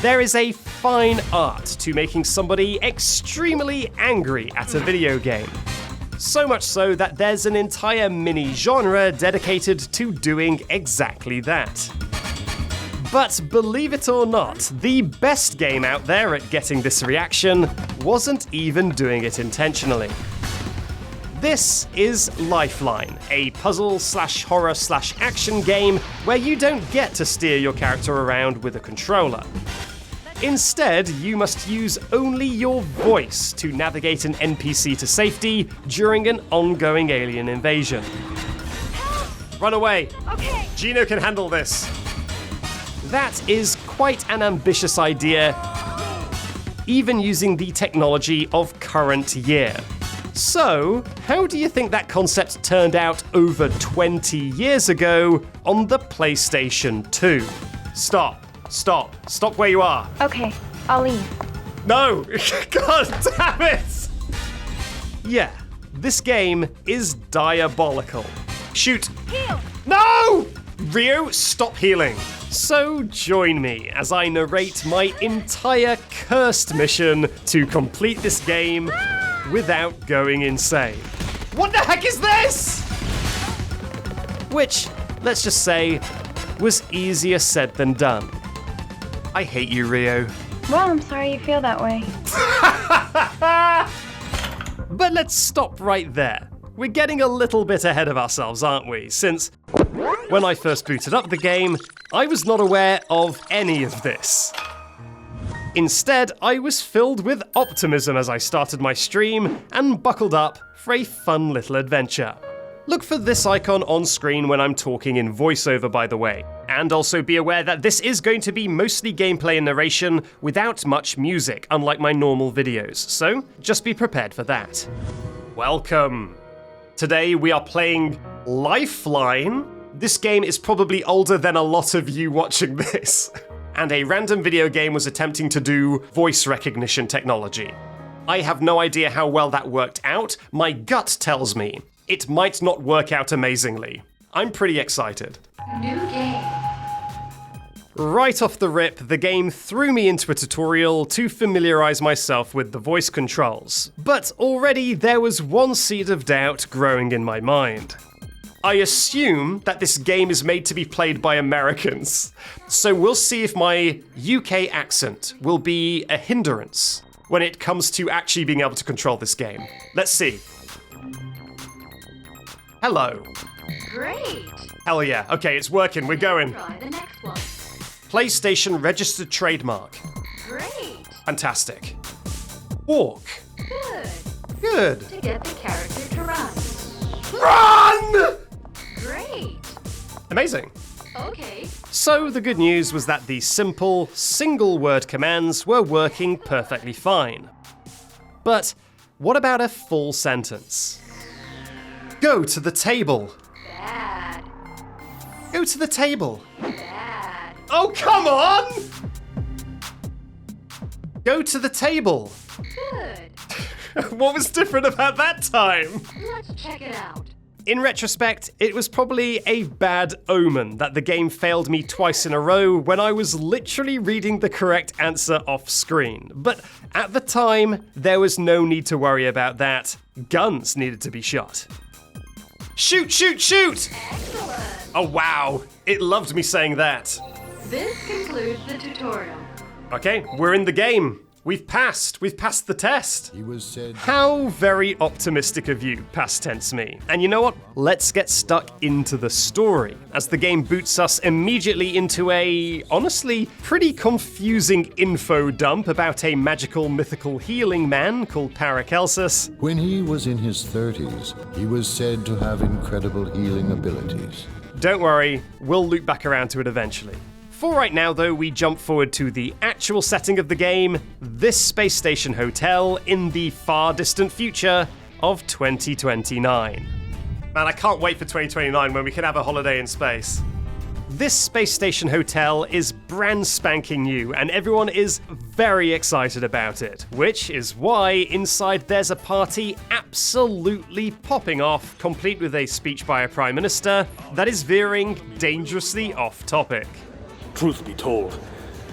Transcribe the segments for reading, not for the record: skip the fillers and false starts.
There is a fine art to making somebody extremely angry at a video game. So much so that there's an entire mini-genre dedicated to doing exactly that. But believe it or not, the best game out there at getting this reaction wasn't even doing it intentionally. This is Lifeline, a puzzle/horror/action game where you don't get to steer your character around with a controller. Instead, you must use only your voice to navigate an NPC to safety during an ongoing alien invasion. Run away! Okay. Gino can handle this. That is quite an ambitious idea, even using the technology of current year. So, how do you think that concept turned out over 20 years ago on the PlayStation 2? Stop where you are. Okay, I'll leave. No! God damn it! Yeah, this game is diabolical. Shoot! Heal! No! Rio, stop healing. So join me as I narrate my entire cursed mission to complete this game without going insane. What the heck is this? Which, let's just say, was easier said than done. I hate you, Rio. Well, I'm sorry you feel that way. But let's stop right there. We're getting a little bit ahead of ourselves, aren't we? Since when I first booted up the game, I was not aware of any of this. Instead, I was filled with optimism as I started my stream and buckled up for a fun little adventure. Look for this icon on screen when I'm talking in voiceover, by the way. And also be aware that this is going to be mostly gameplay and narration without much music, unlike my normal videos. So just be prepared for that. Welcome. Today we are playing Lifeline. This game is probably older than a lot of you watching this. And a random video game was attempting to do voice recognition technology. I have no idea how well that worked out. My gut tells me it might not work out amazingly. I'm pretty excited. New game. Right off the rip, the game threw me into a tutorial to familiarize myself with the voice controls. But already there was one seed of doubt growing in my mind. I assume that this game is made to be played by Americans, so we'll see if my UK accent will be a hindrance when it comes to actually being able to control this game. Let's see. Hello. Great. Hell yeah. Okay, it's working. We're going. Try the next one. PlayStation registered trademark. Great. Fantastic. Walk. Good. Good. To get the character to run. Run! Great. Amazing. Okay. So the good news was that the simple, single-word commands were working perfectly fine. But what about a full sentence? Go to the table. Bad. Go to the table. Bad. Oh, come on! Go to the table. Good. What was different about that time? Let's check it out. In retrospect, it was probably a bad omen that the game failed me twice in a row when I was literally reading the correct answer off screen. But at the time, there was no need to worry about that. Guns needed to be shot. Shoot, shoot, shoot! Excellent. Oh wow, it loved me saying that. This concludes the tutorial. Okay, we're in the game. We've passed the test. He was said. How very optimistic of you, past tense me. And you know what? Let's get stuck into the story, as the game boots us immediately into a, honestly, pretty confusing info dump about a magical mythical healing man called Paracelsus. When he was in his 30s, he was said to have incredible healing abilities. Don't worry, we'll loop back around to it eventually. For right now, though, we jump forward to the actual setting of the game, this space station hotel in the far distant future of 2029. Man, I can't wait for 2029 when we can have a holiday in space. This space station hotel is brand spanking new, and everyone is very excited about it, which is why inside there's a party absolutely popping off, complete with a speech by a Prime Minister that is veering dangerously off topic. Truth be told,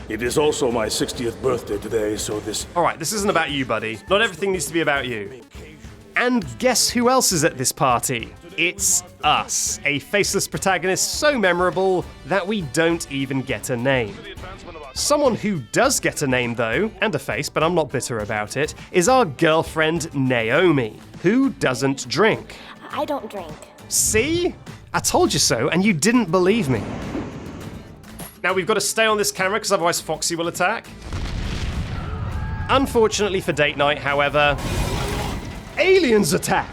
It is also my 60th birthday today, so this... Alright, this isn't about you, buddy. Not everything needs to be about you. And guess who else is at this party? It's us, a faceless protagonist so memorable that we don't even get a name. Someone who does get a name, though, and a face, but I'm not bitter about it, is our girlfriend Naomi, who doesn't drink. I don't drink. See? I told you so, and you didn't believe me. Now we've got to stay on this camera, because otherwise Foxy will attack. Unfortunately for date night, however, aliens attack!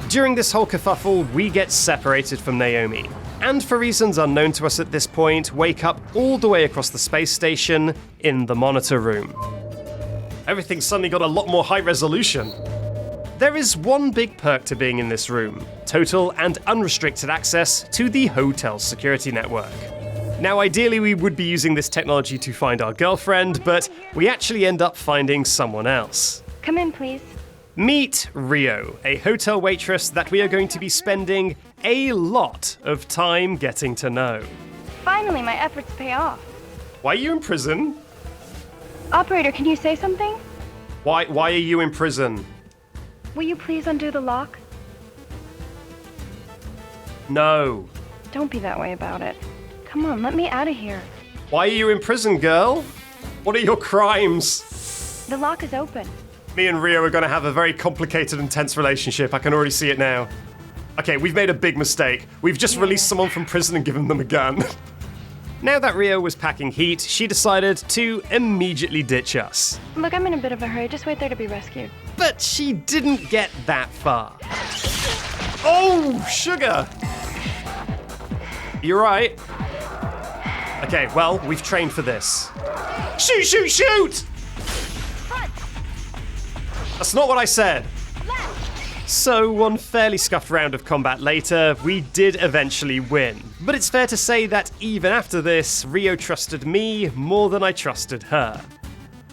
During this whole kerfuffle, we get separated from Naomi, and for reasons unknown to us at this point, wake up all the way across the space station in the monitor room. Everything suddenly got a lot more high resolution. There is one big perk to being in this room: total and unrestricted access to the hotel's security network. Now, ideally, we would be using this technology to find our girlfriend, but we actually end up finding someone else. Come in, please. Meet Rio, a hotel waitress that we are going to be spending a lot of time getting to know. Finally, my efforts pay off. Why are you in prison? Operator, can you say something? Why are you in prison? Will you please undo the lock? No. Don't be that way about it. Come on, let me out of here. Why are you in prison, girl? What are your crimes? The lock is open. Me and Rio are going to have a very complicated and tense relationship. I can already see it now. Okay, we've made a big mistake. We've just released someone from prison and given them a gun. Now that Rio was packing heat, she decided to immediately ditch us. Look, I'm in a bit of a hurry. Just wait there to be rescued. But she didn't get that far. Oh, sugar! You're right. Okay, well, we've trained for this. Shoot, shoot, shoot! That's not what I said. So, one fairly scuffed round of combat later, we did eventually win. But it's fair to say that even after this, Rio trusted me more than I trusted her.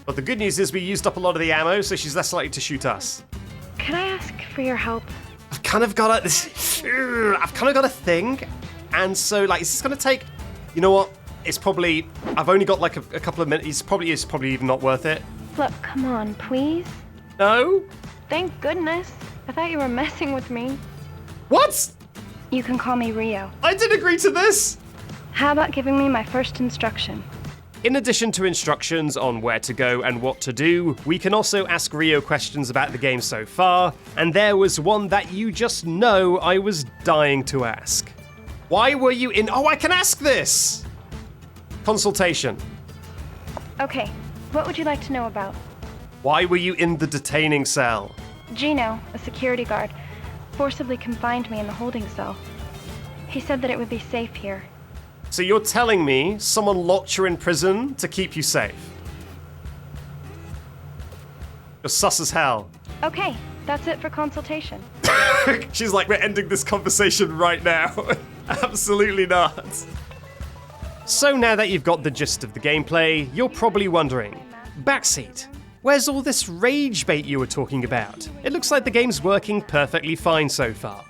But the good news is we used up a lot of the ammo, so she's less likely to shoot us. Can I ask for your help? I've kind of got a thing, and so like it's gonna take. You know what? It's probably. I've only got like a couple of minutes. It's probably even not worth it. Look, come on, please. No. Thank goodness. I thought you were messing with me. What? You can call me Rio. I did agree to this. How about giving me my first instruction? In addition to instructions on where to go and what to do, we can also ask Rio questions about the game so far, and there was one that you just know I was dying to ask. Why were you in... Oh, I can ask this! Consultation. Okay, what would you like to know about? Why were you in the detaining cell? Gino, a security guard, forcibly confined me in the holding cell. He said that it would be safe here. So you're telling me someone locked you in prison to keep you safe? You're sus as hell. Okay, that's it for consultation. She's like, we're ending this conversation right now. Absolutely not. So now that you've got the gist of the gameplay, you're probably wondering, Backseat, where's all this Ragebait you were talking about? It looks like the game's working perfectly fine so far.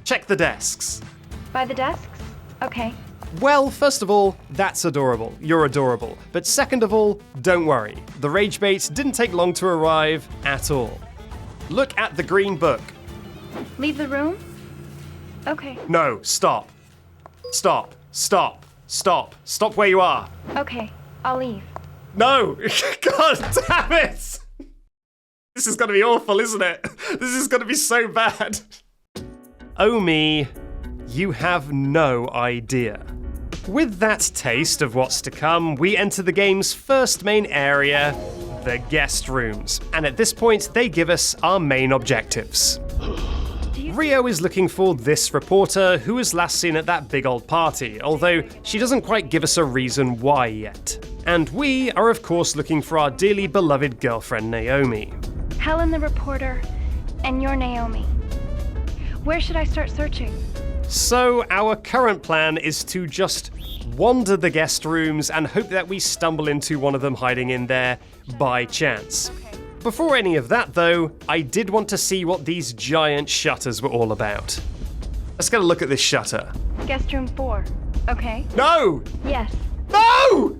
Check the desks. By the desks? Okay. Well, first of all, that's adorable. You're adorable. But second of all, don't worry. The Ragebait didn't take long to arrive at all. Look at the green book. Leave the room? Okay. No, stop. Stop. Stop. Stop. Stop where you are. Okay, I'll leave. No! God damn it! This is gonna be awful, isn't it? This is gonna be so bad. Oh me, you have no idea. With that taste of what's to come, we enter the game's first main area, the guest rooms. And at this point, they give us our main objectives. Rio is looking for this reporter who was last seen at that big old party, although she doesn't quite give us a reason why yet. And we are of course looking for our dearly beloved girlfriend Naomi. Helen the reporter, and you're Naomi. Where should I start searching? So our current plan is to just wander the guest rooms and hope that we stumble into one of them hiding in there by chance. Before any of that though, I did want to see what these giant shutters were all about. Let's get a look at this shutter. Guest room 4. Okay. No! Yes. No!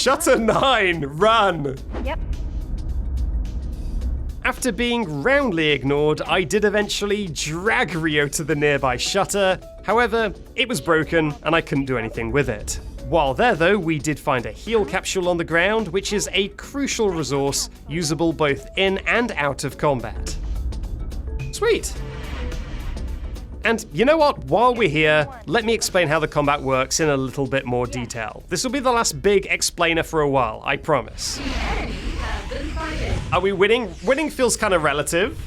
Shutter 9, run! Yep. After being roundly ignored, I did eventually drag Rio to the nearby shutter. However, it was broken and I couldn't do anything with it. While there though, we did find a heal capsule on the ground, which is a crucial resource usable both in and out of combat. Sweet! And you know what? While we're here, let me explain how the combat works in a little bit more detail. This will be the last big explainer for a while, I promise. Are we winning? Winning feels kind of relative.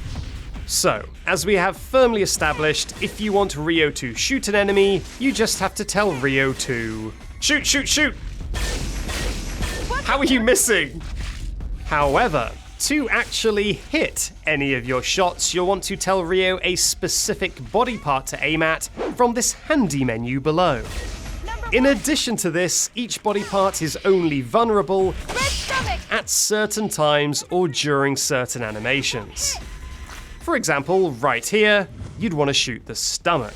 So, as we have firmly established, if you want Rio to shoot an enemy, you just have to tell Rio to shoot, shoot, shoot! How are you missing? However, to actually hit any of your shots, you'll want to tell Rio a specific body part to aim at from this handy menu below. In addition to this, each body part is only vulnerable at certain times or during certain animations. For example, right here, you'd want to shoot the stomach.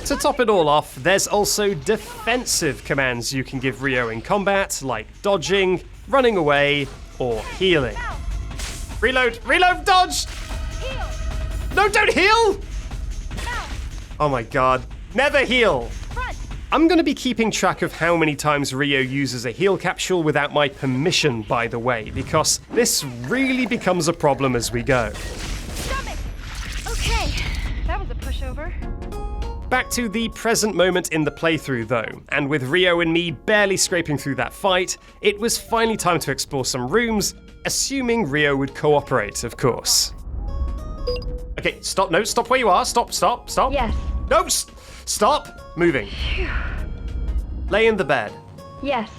To top it all off, there's also defensive commands you can give Rio in combat, like dodging, running away, or healing. Reload, reload, dodge! No, don't heal! Oh my god, never heal! I'm going to be keeping track of how many times Rio uses a heal capsule without my permission, by the way, because this really becomes a problem as we go. Okay, that was a pushover. Back to the present moment in the playthrough though, and with Rio and me barely scraping through that fight, it was finally time to explore some rooms, assuming Rio would cooperate, of course. Okay, stop, no, stop where you are, stop. Yes. No, stop moving. Lay in the bed. Yes.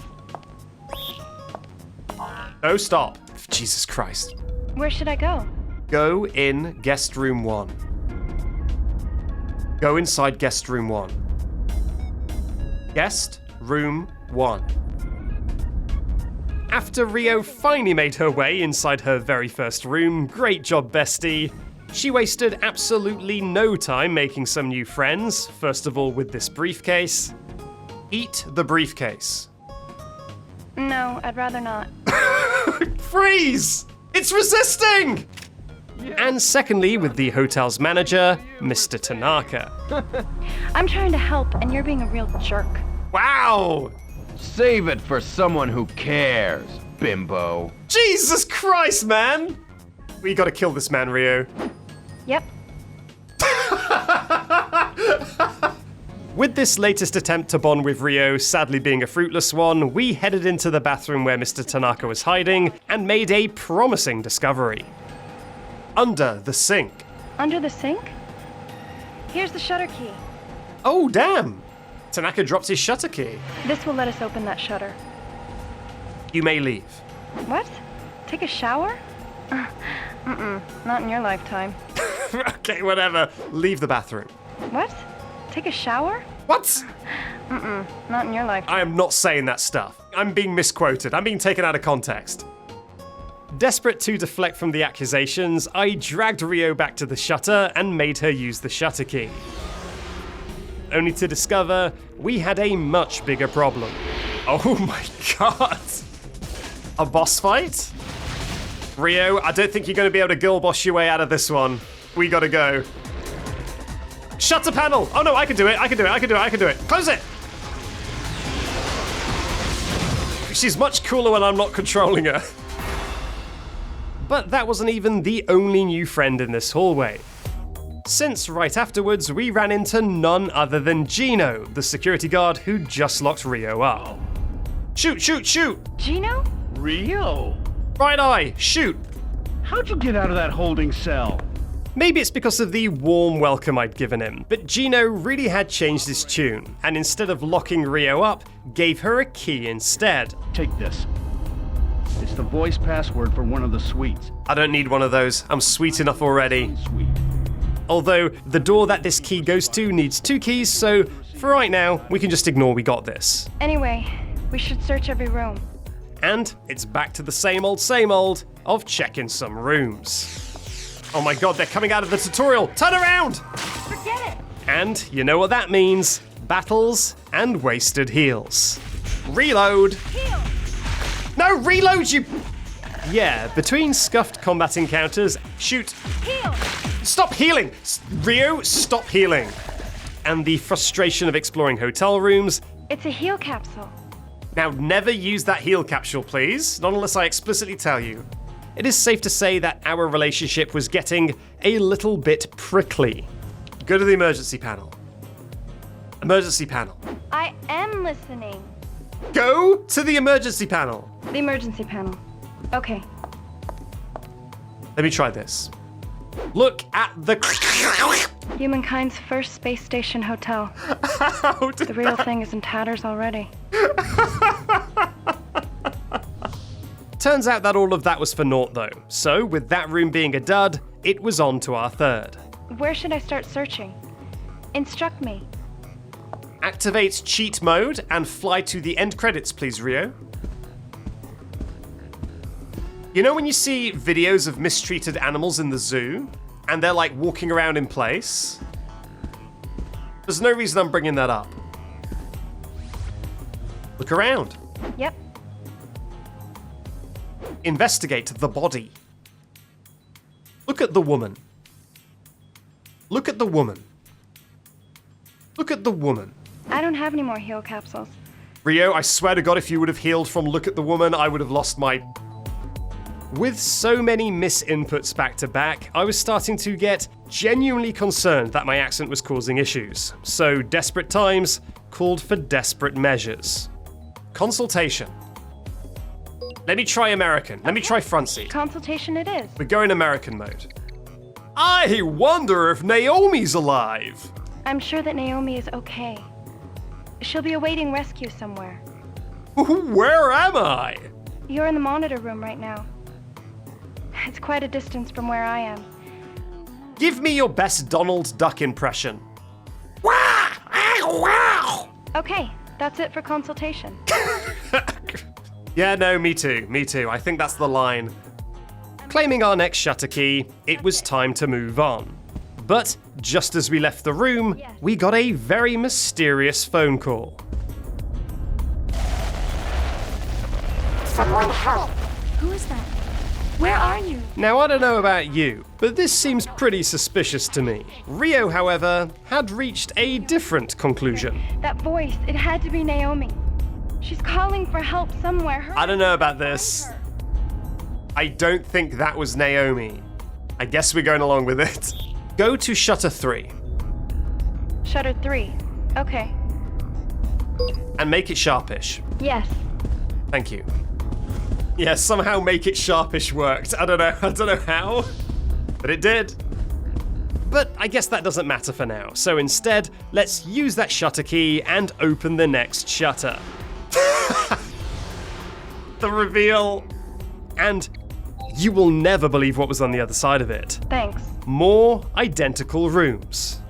No, stop. Jesus Christ. Where should I go? Go in guest room 1. Go inside guest room 1. Guest room 1. After Rio finally made her way inside her very first room, great job, bestie. She wasted absolutely no time making some new friends, first of all with this briefcase. Eat the briefcase. No, I'd rather not. Freeze! It's resisting! And secondly, with the hotel's manager, Mr. Tanaka. I'm trying to help, and you're being a real jerk. Wow! Save it for someone who cares, bimbo. Jesus Christ, man! We gotta kill this man, Rio. Yep. With this latest attempt to bond with Rio sadly being a fruitless one, we headed into the bathroom where Mr. Tanaka was hiding and made a promising discovery. Under the sink. Under the sink? Here's the shutter key. Oh, damn! Tanaka dropped his shutter key. This will let us open that shutter. You may leave. What? Take a shower? Not in your lifetime. Okay, whatever. Leave the bathroom. What? Take a shower? What? Not in your lifetime. I am not saying that stuff. I'm being misquoted. I'm being taken out of context. Desperate to deflect from the accusations, I dragged Rio back to the shutter and made her use the shutter key. Only to discover we had a much bigger problem. Oh my god! A boss fight? Rio, I don't think you're going to be able to girl boss your way out of this one. We gotta go. Shutter panel! Oh no, I can do it, I can do it. Close it! She's much cooler when I'm not controlling her. But that wasn't even the only new friend in this hallway. Since right afterwards, we ran into none other than Gino, the security guard who just locked Rio up. Shoot, shoot, shoot! Gino? Rio! Right eye, shoot! How'd you get out of that holding cell? Maybe it's because of the warm welcome I'd given him, but Gino really had changed his tune, and instead of locking Rio up, gave her a key instead. Take this. It's the voice password for one of the suites. I don't need one of those, I'm sweet enough already. Suite. Although, the door that this key goes to needs 2 keys, so for right now, we can just ignore we got this. Anyway, we should search every room. And it's back to the same old of checking some rooms. Oh my god, they're coming out of the tutorial! Turn around! Forget it! And you know what that means. Battles and wasted heals. Reload! Heal! No, reload you! Yeah, between scuffed combat encounters, shoot. Heal! Stop healing! Rio, stop healing! And the frustration of exploring hotel rooms. It's a heal capsule. Now, never use that heal capsule, please. Not unless I explicitly tell you. It is safe to say that our relationship was getting a little bit prickly. Go to the emergency panel. Emergency panel. I am listening. Go to the emergency panel. The emergency panel. Okay. Let me try this. Look at the... Humankind's first space station hotel. The real thing is in tatters already. Turns out that all of that was for naught, though. So, with that room being a dud, it was on to our third. Where should I start searching? Instruct me. Activate cheat mode and fly to the end credits, please, Rio. You know when you see videos of mistreated animals in the zoo, and they're like walking around in place? There's no reason I'm bringing that up. Look around. Yep. Investigate the body. Look at the woman. Look at the woman. Look at the woman. I don't have any more heal capsules. Rio, I swear to God, if you would have healed from Look at the Woman, I would have lost my... With so many misinputs back to back, I was starting to get genuinely concerned that my accent was causing issues. So desperate times called for desperate measures. Consultation. Let me try American. Let me try front seat. Consultation it is. We're going American mode. I wonder if Naomi's alive. I'm sure that Naomi is okay. She'll be awaiting rescue somewhere. Where am I? You're in the monitor room right now. It's quite a distance from where I am. Give me your best Donald Duck impression. Okay, that's it for consultation. Yeah, no, me too, me too. I think that's the line. Claiming our next shutter key, it was time to move on. But just as we left the room, we got a very mysterious phone call. Someone help! Who is that? Where are you? Now, I don't know about you, but this seems pretty suspicious to me. Rio, however, had reached a different conclusion. That voice, it had to be Naomi. She's calling for help somewhere. Hurry. I don't know about this. I don't think that was Naomi. I guess we're going along with it. Go to Shutter 3. Shutter 3. Okay. And make it sharpish. Yes. Thank you. Yeah, somehow make it sharpish worked. I don't know how, but it did. But I guess that doesn't matter for now. So instead, let's use that shutter key and open the next shutter. The reveal. And you will never believe what was on the other side of it. Thanks. More identical rooms.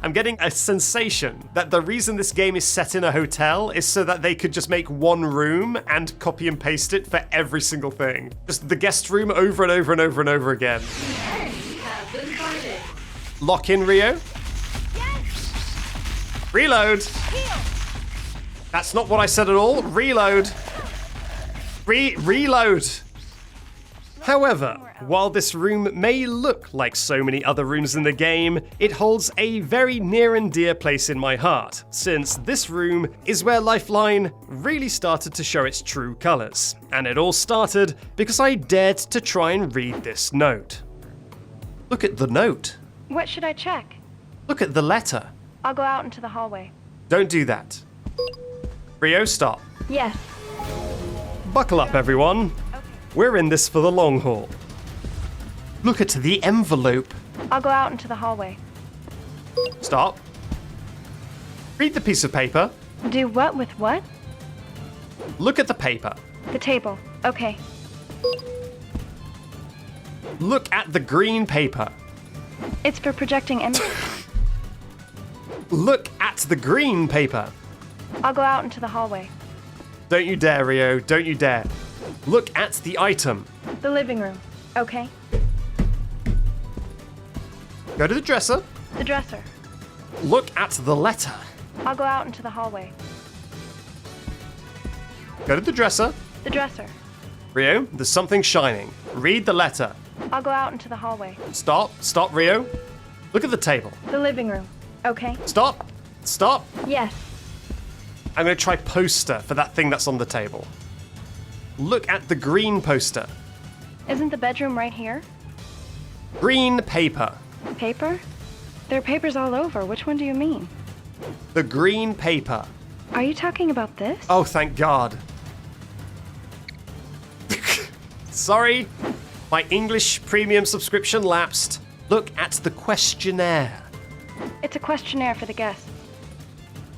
I'm getting a sensation that the reason this game is set in a hotel is so that they could just make one room and copy and paste it for every single thing. Just the guest room over and over and over and over again. Have been guarded. Lock in, Rio. Yes! Reload. Heal! That's not what I said at all. Reload. Reload. However, while this room may look like so many other rooms in the game, it holds a very near and dear place in my heart, since this room is where Lifeline really started to show its true colours. And it all started because I dared to try and read this note. Look at the note. What should I check? Look at the letter. I'll go out into the hallway. Don't do that. Rio, stop. Yes. Buckle up, everyone. We're in this for the long haul. Look at the envelope. I'll go out into the hallway. Stop. Read the piece of paper. Do what with what? Look at the paper. The table. Okay. Look at the green paper. It's for projecting images. Look at the green paper. I'll go out into the hallway. Don't you dare, Rio. Don't you dare. Look at the item. The living room. Okay. Go to the dresser. The dresser. Look at the letter. I'll go out into the hallway. Go to the dresser. The dresser. Rio, there's something shining. Read the letter. I'll go out into the hallway. Stop, Rio. Look at the table. The living room. Okay. Stop. Yes. I'm going to try poster for that thing that's on the table. Look at the green poster. Isn't the bedroom right here? Green paper. Paper? There are papers all over. Which one do you mean? The green paper. Are you talking about this? Oh, thank God. Sorry, my English premium subscription lapsed. Look at the questionnaire. It's a questionnaire for the guests.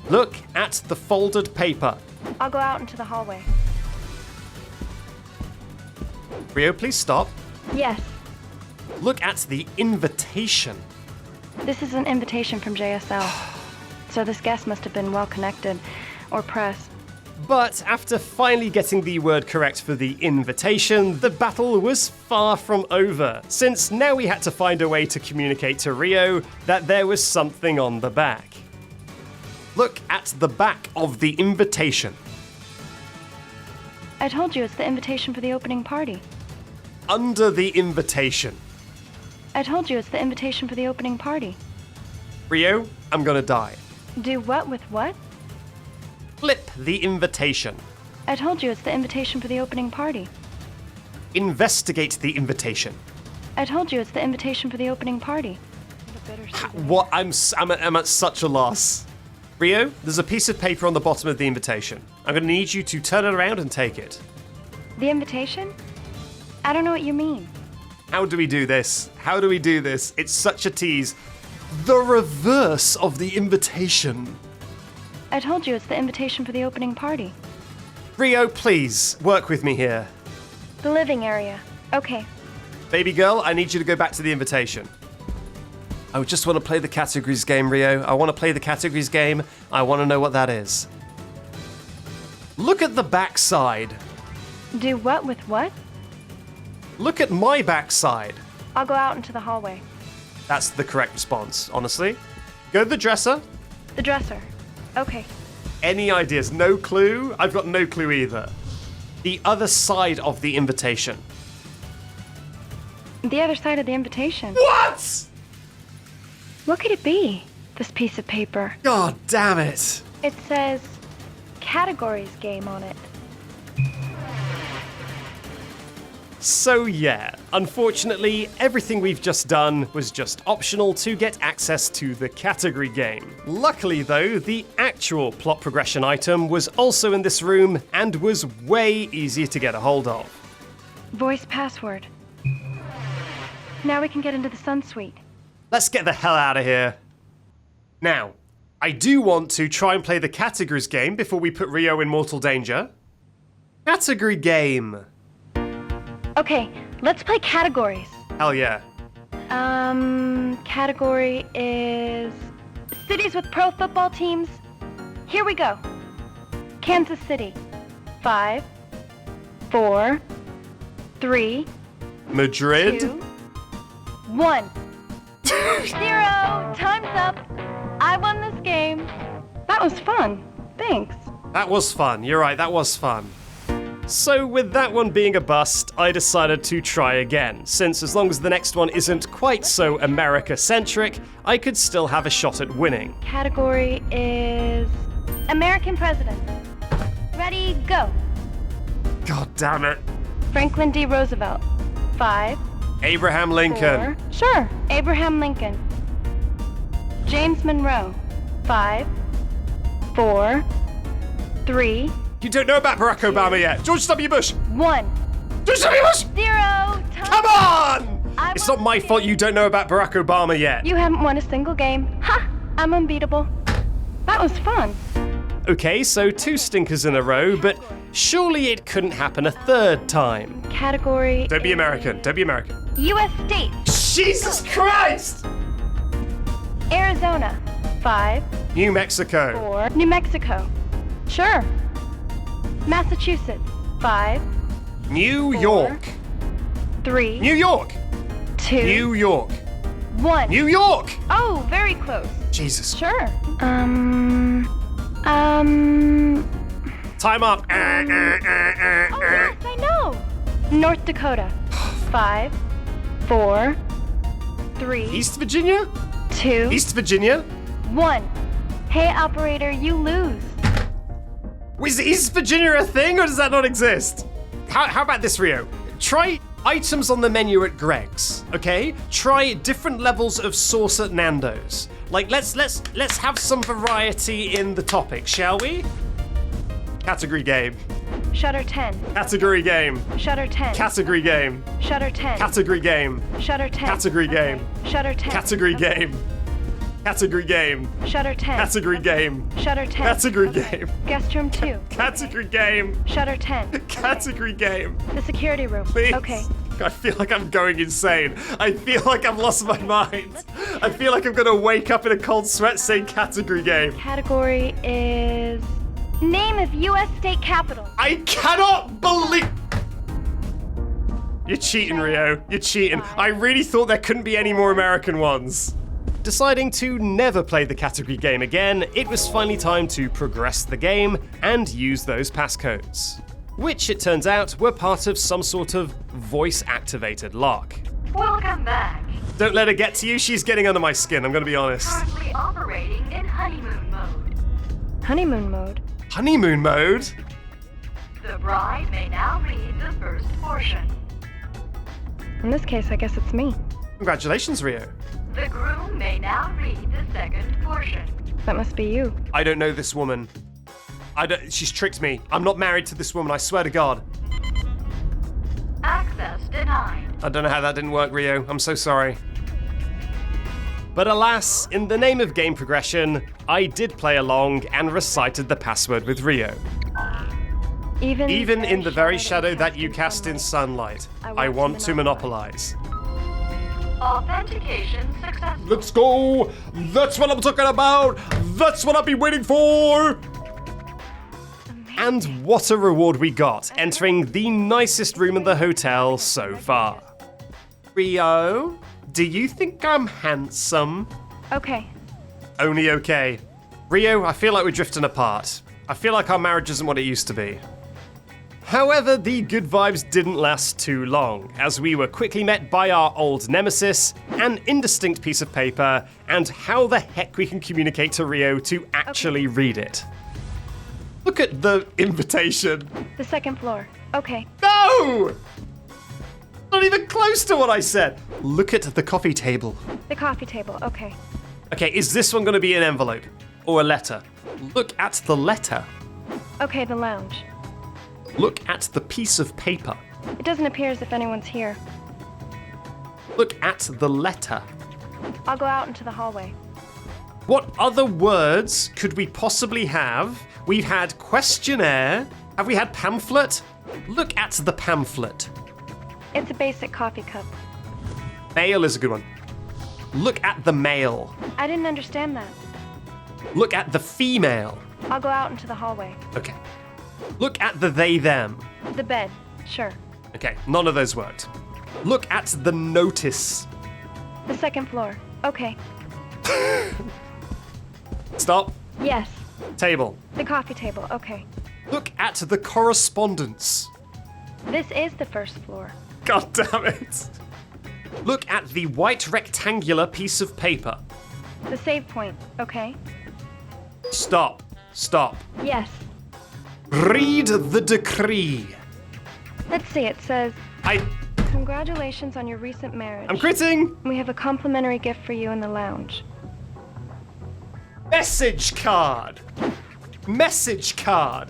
Look at the folded paper. I'll go out into the hallway. Rio, please stop. Yes. Look at the invitation. This is an invitation from JSL. So this guest must have been well connected, or press. But after finally getting the word correct for the invitation, the battle was far from over, since now we had to find a way to communicate to Rio that there was something on the back. Look at the back of the invitation. I told you it's the invitation for the opening party. Under the invitation. I told you it's the invitation for the opening party. Rio, I'm gonna die. Do what with what? Flip the invitation. I told you it's the invitation for the opening party. Investigate the invitation. I told you it's the invitation for the opening party. What? I'm at such a loss. Rio, there's a piece of paper on the bottom of the invitation. I'm gonna need you to turn it around and take it. The invitation? I don't know what you mean. How do we do this? It's such a tease. The reverse of the invitation. I told you it's the invitation for the opening party. Rio, please, work with me here. The living area. Okay. Baby girl, I need you to go back to the invitation. I just want to play the categories game, Rio. I want to play the categories game. I want to know what that is. Look at the backside. Do what with what? Look at my backside. I'll go out into the hallway. That's the correct response, honestly. Go to the dresser. The dresser. Okay. Any ideas? No clue? I've got no clue either. The other side of the invitation. The other side of the invitation. What? What could it be, this piece of paper? God damn it. It says categories game on it. So yeah, unfortunately, everything we've just done was just optional to get access to the category game. Luckily though, the actual plot progression item was also in this room and was way easier to get a hold of. Voice password. Now we can get into the Sun Suite. Let's get the hell out of here. Now, I do want to try and play the categories game before we put Rio in mortal danger. Category game. Okay, let's play categories. Hell yeah. Category is cities with pro football teams. Here we go. Kansas City. 5, 4, 3, Madrid. 2, 1. 0. Time's up. I won this game. That was fun. Thanks. That was fun. You're right, that was fun. So with that one being a bust, I decided to try again, since as long as the next one isn't quite so America-centric, I could still have a shot at winning. Category is American president. Ready, go. God damn it. Franklin D. Roosevelt. 5, Abraham Lincoln. 4. Sure, Abraham Lincoln. James Monroe. 5, 4, 3, You don't know about Barack Obama yet. George W. Bush. 1. George W. Bush! 0. Time. Come on! I It's won not my the fault game. you don't know about Barack Obama yet. You haven't won a single game. Ha! I'm unbeatable. That was fun. Okay, so 2 stinkers in a row, but surely it couldn't happen a third time. Category Don't be is American. Don't be American. U.S. states. Jesus Christ! Arizona. 5, New Mexico. 4. New Mexico. Sure. Massachusetts. 5, New 4, York. 3, New York. 2, New York. 1. New York! Oh, very close. Jesus. Sure. Time up. Oh, yes, I know. North Dakota. 5, 4, 3, East Virginia? 2, East Virginia? 1. Hey, operator, you lose. Is East Virginia a thing, or does that not exist? How about this, Rio? Try items on the menu at Greg's, okay? Try different levels of sauce at Nando's. Like, let's have some variety in the topic, shall we? Category game. Shutter 10. Category game. Shutter 10. Category game. Shutter 10. Category game. Shutter 10. Category game. Okay. Shutter 10. Category Okay. game. Category game. Shutter 10. Category game. Shutter 10. Category Okay. game. Guest room 2. Category game. Shutter 10. Category game. The security room. Please. Okay. I feel like I'm going insane. I feel like I've lost my mind. I feel like I'm gonna wake up in a cold sweat saying category game. Category is name of U.S. state capital. I cannot believe... You're cheating, Rio. You're cheating. I really thought there couldn't be any more American ones. Deciding to never play the category game again, it was finally time to progress the game and use those passcodes, which it turns out were part of some sort of voice-activated lock. Welcome back. Don't let her get to you, she's getting under my skin, I'm gonna be honest. Currently operating in honeymoon mode. Honeymoon mode. Honeymoon mode? The bride may now read the first portion. In this case, I guess it's me. Congratulations, Rio. The groom may now read the second portion. That must be you. I don't know this woman. She's tricked me. I'm not married to this woman, I swear to God. Access denied. I don't know how that didn't work, Rio. I'm so sorry. But alas, in the name of game progression, I did play along and recited the password with Rio. Even in the very shadow that you cast in sunlight, I want to monopolize. Authentication successful. Let's go! That's what I'm talking about! That's what I've been waiting for! And what a reward we got, entering the nicest room in the hotel so far. Rio, do you think I'm handsome? Okay. Only okay. Rio, I feel like we're drifting apart. I feel like our marriage isn't what it used to be. However, the good vibes didn't last too long, as we were quickly met by our old nemesis, an indistinct piece of paper, and how the heck we can communicate to Rio to actually read it. Look at the invitation. The second floor. Okay. No! Not even close to what I said. Look at the coffee table. The coffee table. Okay. Okay, is this one going to be an envelope or a letter? Look at the letter. Okay, the lounge. Look at the piece of paper. It doesn't appear as if anyone's here. Look at the letter. I'll go out into the hallway. What other words could we possibly have? We've had questionnaire. Have we had pamphlet? Look at the pamphlet. It's a basic coffee cup. Mail is a good one. Look at the mail. I didn't understand that. Look at the female. I'll go out into the hallway. Okay. Look at the they, them. The bed. Sure. Okay, none of those worked. Look at the notice. The second floor. Okay. Stop. Yes. Table. The coffee table. Okay. Look at the correspondence. This is the first floor. God damn it. Look at the white rectangular piece of paper. The save point. Okay. Stop. Stop. Yes. Read the decree. Let's see. It says, congratulations on your recent marriage. I'm critting. We have a complimentary gift for you in the lounge. Message card. Message card.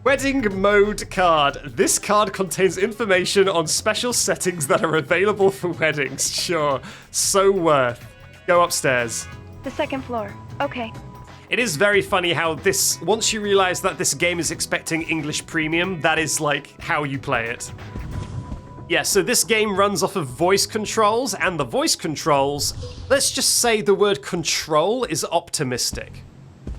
Wedding mode card. This card contains information on special settings that are available for weddings. Sure. So worth. Go upstairs. The second floor. Okay. It is very funny how this, once you realize that this game is expecting English Premium, that is like how you play it. Yeah, so this game runs off of voice controls, and the voice controls, let's just say the word control is optimistic.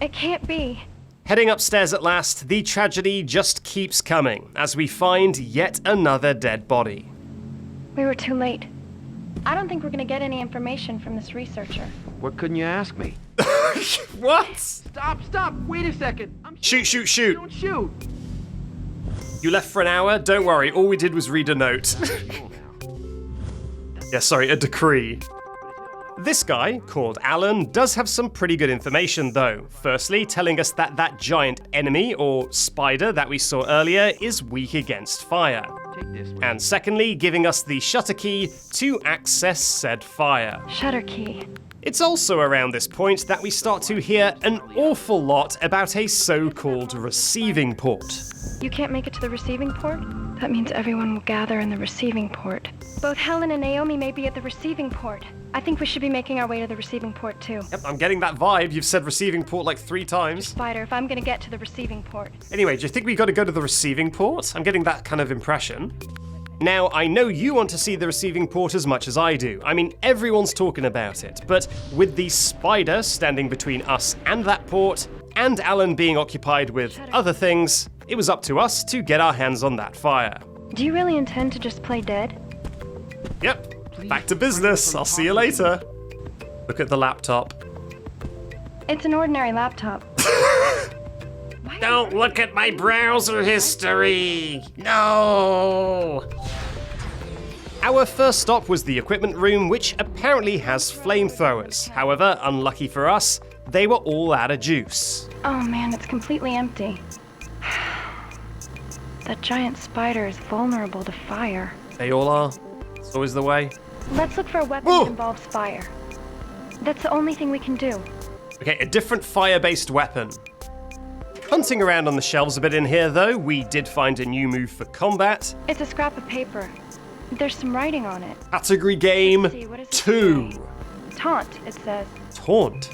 It can't be. Heading upstairs at last, the tragedy just keeps coming as we find yet another dead body. We were too late. I don't think we're gonna get any information from this researcher. What couldn't you ask me? What? Stop! Wait a second! Shoot. Don't shoot! You left for an hour? Don't worry, all we did was read a note. Yeah, sorry, a decree. This guy, called Alan, does have some pretty good information though. Firstly, telling us that that giant enemy, or spider, that we saw earlier is weak against fire. Take this. And secondly, giving us the shutter key to access said fire. Shutter key. It's also around this point that we start to hear an awful lot about a so-called receiving port. You can't make it to the receiving port? That means everyone will gather in the receiving port. Both Helen and Naomi may be at the receiving port. I think we should be making our way to the receiving port too. Yep, I'm getting that vibe. You've said receiving port like 3 times. Spider, if I'm gonna get to the receiving port. Anyway, do you think we got to go to the receiving port? I'm getting that kind of impression. Now, I know you want to see the receiving port as much as I do. I mean, everyone's talking about it. But with the spider standing between us and that port, and Alan being occupied with other things, it was up to us to get our hands on that fire. Do you really intend to just play dead? Yep, back to business. I'll see you later. Look at the laptop. It's an ordinary laptop. Don't look at my browser history! No! Our first stop was the equipment room, which apparently has flamethrowers. However, unlucky for us, they were all out of juice. Oh man, it's completely empty. That giant spider is vulnerable to fire. They all are. It's always the way. Let's look for a weapon that involves fire. That's the only thing we can do. Okay, a different fire-based weapon. Hunting around on the shelves a bit in here, though, we did find a new move for combat. It's a scrap of paper. There's some writing on it. Category game Let's see, what does it 2. say? Taunt, it says. Taunt.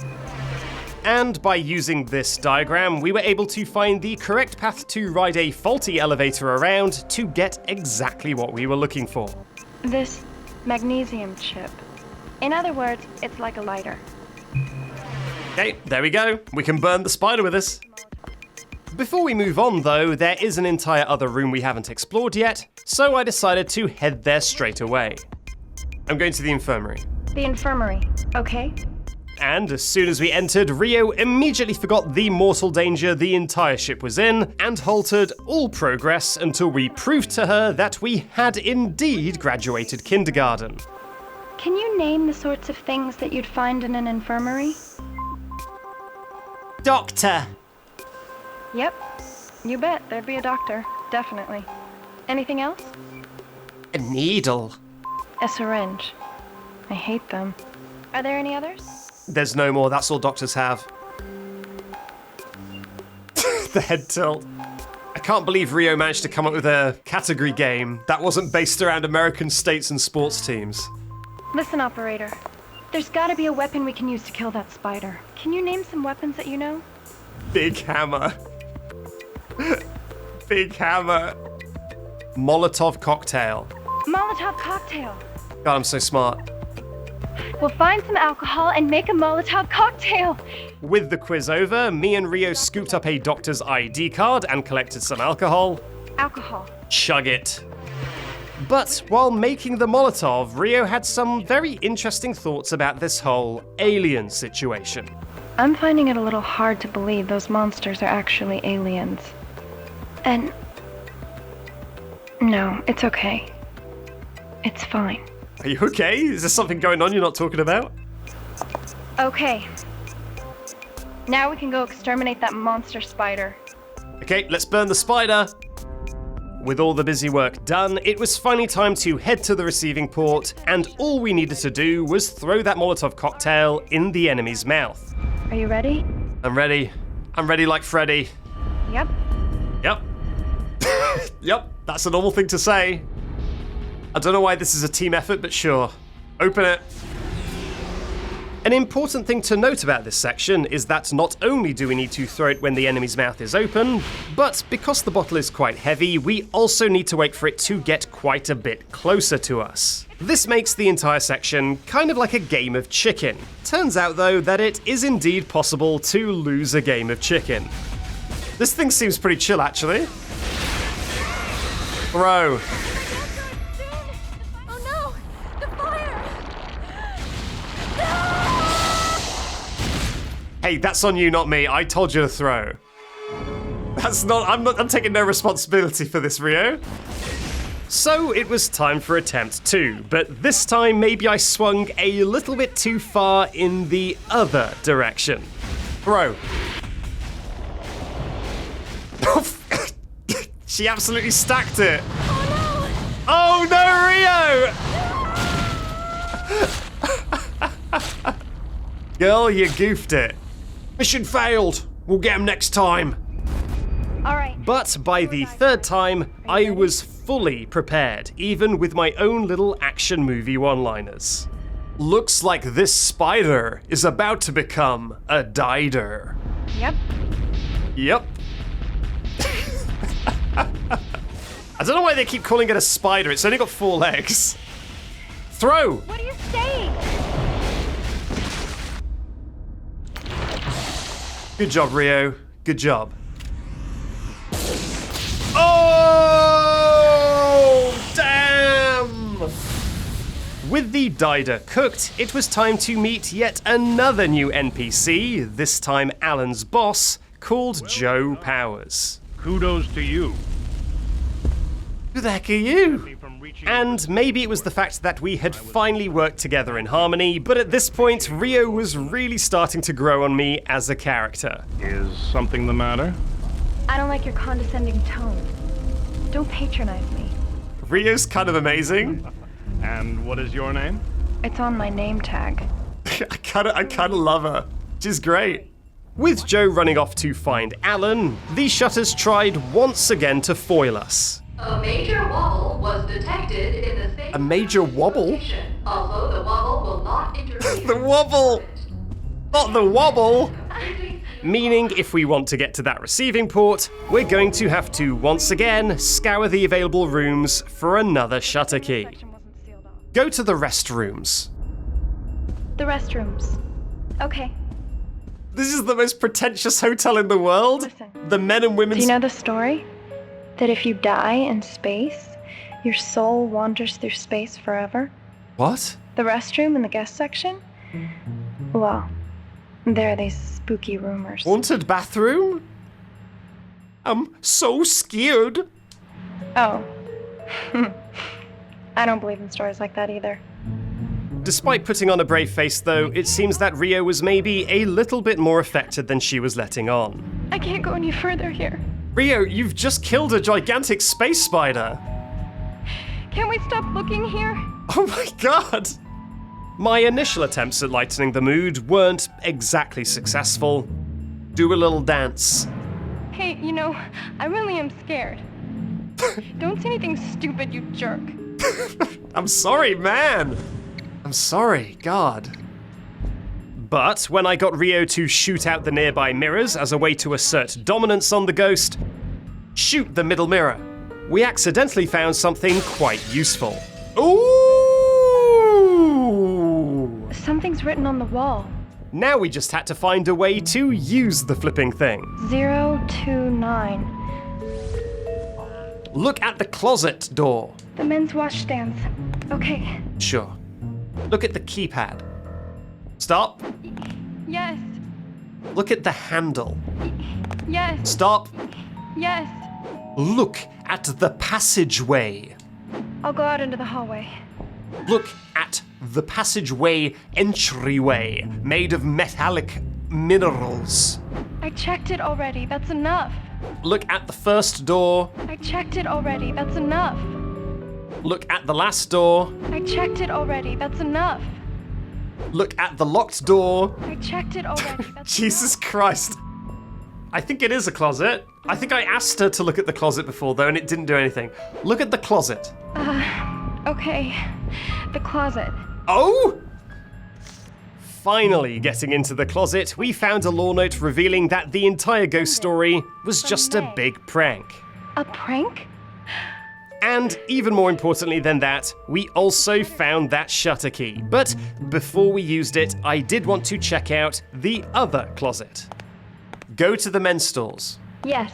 And by using this diagram, we were able to find the correct path to ride a faulty elevator around to get exactly what we were looking for. This magnesium chip. In other words, it's like a lighter. Okay, there we go. We can burn the spider with this. Before we move on, though, there is an entire other room we haven't explored yet, so I decided to head there straight away. I'm going to the infirmary. The infirmary, okay? And as soon as we entered, Rio immediately forgot the mortal danger the entire ship was in and halted all progress until we proved to her that we had indeed graduated kindergarten. Can you name the sorts of things that you'd find in an infirmary? Doctor! Yep, you bet. There'd be a doctor. Definitely. Anything else? A needle. A syringe. I hate them. Are there any others? There's no more, that's all doctors have. The head tilt. I can't believe Rio managed to come up with a category game that wasn't based around American states and sports teams. Listen, operator. There's gotta be a weapon we can use to kill that spider. Can you name some weapons that you know? Big hammer. Big hammer. Molotov cocktail. Molotov cocktail. God, I'm so smart. We'll find some alcohol and make a Molotov cocktail. With the quiz over, me and Rio scooped up a doctor's ID card and collected some alcohol. Alcohol. Chug it. But while making the Molotov, Rio had some very interesting thoughts about this whole alien situation. I'm finding it a little hard to believe those monsters are actually aliens. And... no, it's okay. It's fine. Are you okay? Is there something going on you're not talking about? Okay. Now we can go exterminate that monster spider. Okay, let's burn the spider. With all the busy work done, it was finally time to head to the receiving port, and all we needed to do was throw that Molotov cocktail in the enemy's mouth. Are you ready? I'm ready. I'm ready like Freddy. Yep. Yep. Yep, that's a normal thing to say. I don't know why this is a team effort, but sure. Open it. An important thing to note about this section is that not only do we need to throw it when the enemy's mouth is open, but because the bottle is quite heavy, we also need to wait for it to get quite a bit closer to us. This makes the entire section kind of like a game of chicken. Turns out though that it is indeed possible to lose a game of chicken. This thing seems pretty chill actually. Bro. Hey, that's on you, not me. I told you to throw. I'm taking no responsibility for this, Rio. So it was time for attempt 2, but this time maybe I swung a little bit too far in the other direction. Throw. She absolutely stacked it. Oh no, Rio! Girl, you goofed it. Mission failed. We'll get him next time. All right. But by the third time, I was fully prepared, even with my own little action movie one-liners. Looks like this spider is about to become a dider. Yep. Yep. I don't know why they keep calling it a spider. It's only got 4 legs. Throw! What are you saying? Good job, Rio. Good job. Oh, damn! With the dider cooked, it was time to meet yet another new NPC, this time Alan's boss, called Joe Powers. Kudos to you. Who the heck are you? And maybe it was the fact that we had finally worked together in harmony, but at this point, Rio was really starting to grow on me as a character. Is something the matter? I don't like your condescending tone. Don't patronize me. Rio's kind of amazing. And what is your name? It's on my name tag. I kind of love her. She's great. With Joe running off to find Alan, the Shutters tried once again to foil us. A major wobble was detected in the same A major wobble? location, although the wobble will not interfere. The wobble! Not the wobble! Meaning, if we want to get to that receiving port, we're going to have to, once again, scour the available rooms for another shutter key. Section wasn't sealed off. Go to the restrooms. The restrooms. Okay. This is the most pretentious hotel in the world. Listen. The men and Do women's... you know the story? That if you die in space, your soul wanders through space forever? What? The restroom in the guest section? Well, there are these spooky rumors. Haunted bathroom? I'm so scared. Oh. I don't believe in stories like that either. Despite putting on a brave face, though, it seems that Rio was maybe a little bit more affected than she was letting on. I can't go any further here. Rio, you've just killed a gigantic space spider. Can't we stop looking here? Oh my god! My initial attempts at lightening the mood weren't exactly successful. Do a little dance. Hey, you know, I really am scared. Don't say anything stupid, you jerk. I'm sorry, man! I'm sorry, God. But when I got Rio to shoot out the nearby mirrors as a way to assert dominance on the ghost, shoot the middle mirror, we accidentally found something quite useful. Ooh! Something's written on the wall. Now we just had to find a way to use the flipping thing. 029. Look at the closet door. The men's washstands. Okay. Sure. Look at the keypad. Stop. Yes. Look at the handle. Yes. Stop. Yes. Look at the passageway. I'll go out into the hallway. Look at the passageway entryway made of metallic minerals. I checked it already. That's enough. Look at the first door. I checked it already. That's enough. Look at the last door. I checked it already. That's enough. Look at the locked door. I checked it already. That's Jesus Christ. I think it is a closet. I think I asked her to look at the closet before, though, and it didn't do anything. Look at the closet. Okay. The closet. Oh! Finally getting into the closet, we found a lore note revealing that the entire ghost story was just a big prank. A prank? And even more importantly than that, we also found that shutter key. But before we used it, I did want to check out the other closet. Go to the men's stores. Yes.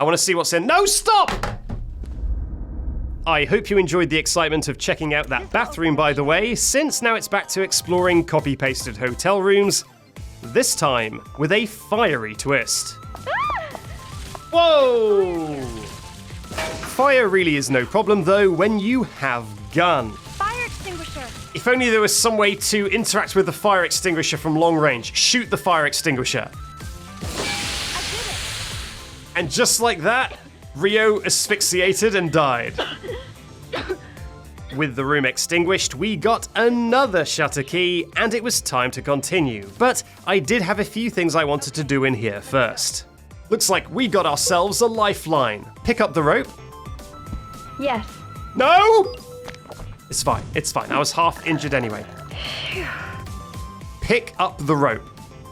I want to see what's in. No, stop! I hope you enjoyed the excitement of checking out that bathroom, by the way, since now it's back to exploring copy-pasted hotel rooms. this time with a fiery twist. Whoa! Fire really is no problem though when you have gun. Fire extinguisher! If only there was some way to interact with the fire extinguisher from long range. Shoot the fire extinguisher. I did it! And just like that, Rio asphyxiated and died. With the room extinguished, we got another shutter key, and it was time to continue. But I did have a few things I wanted to do in here first. Looks like we got ourselves a lifeline. Pick up the rope. Yes. No! It's fine, it's fine. I was half injured anyway. Pick up the rope.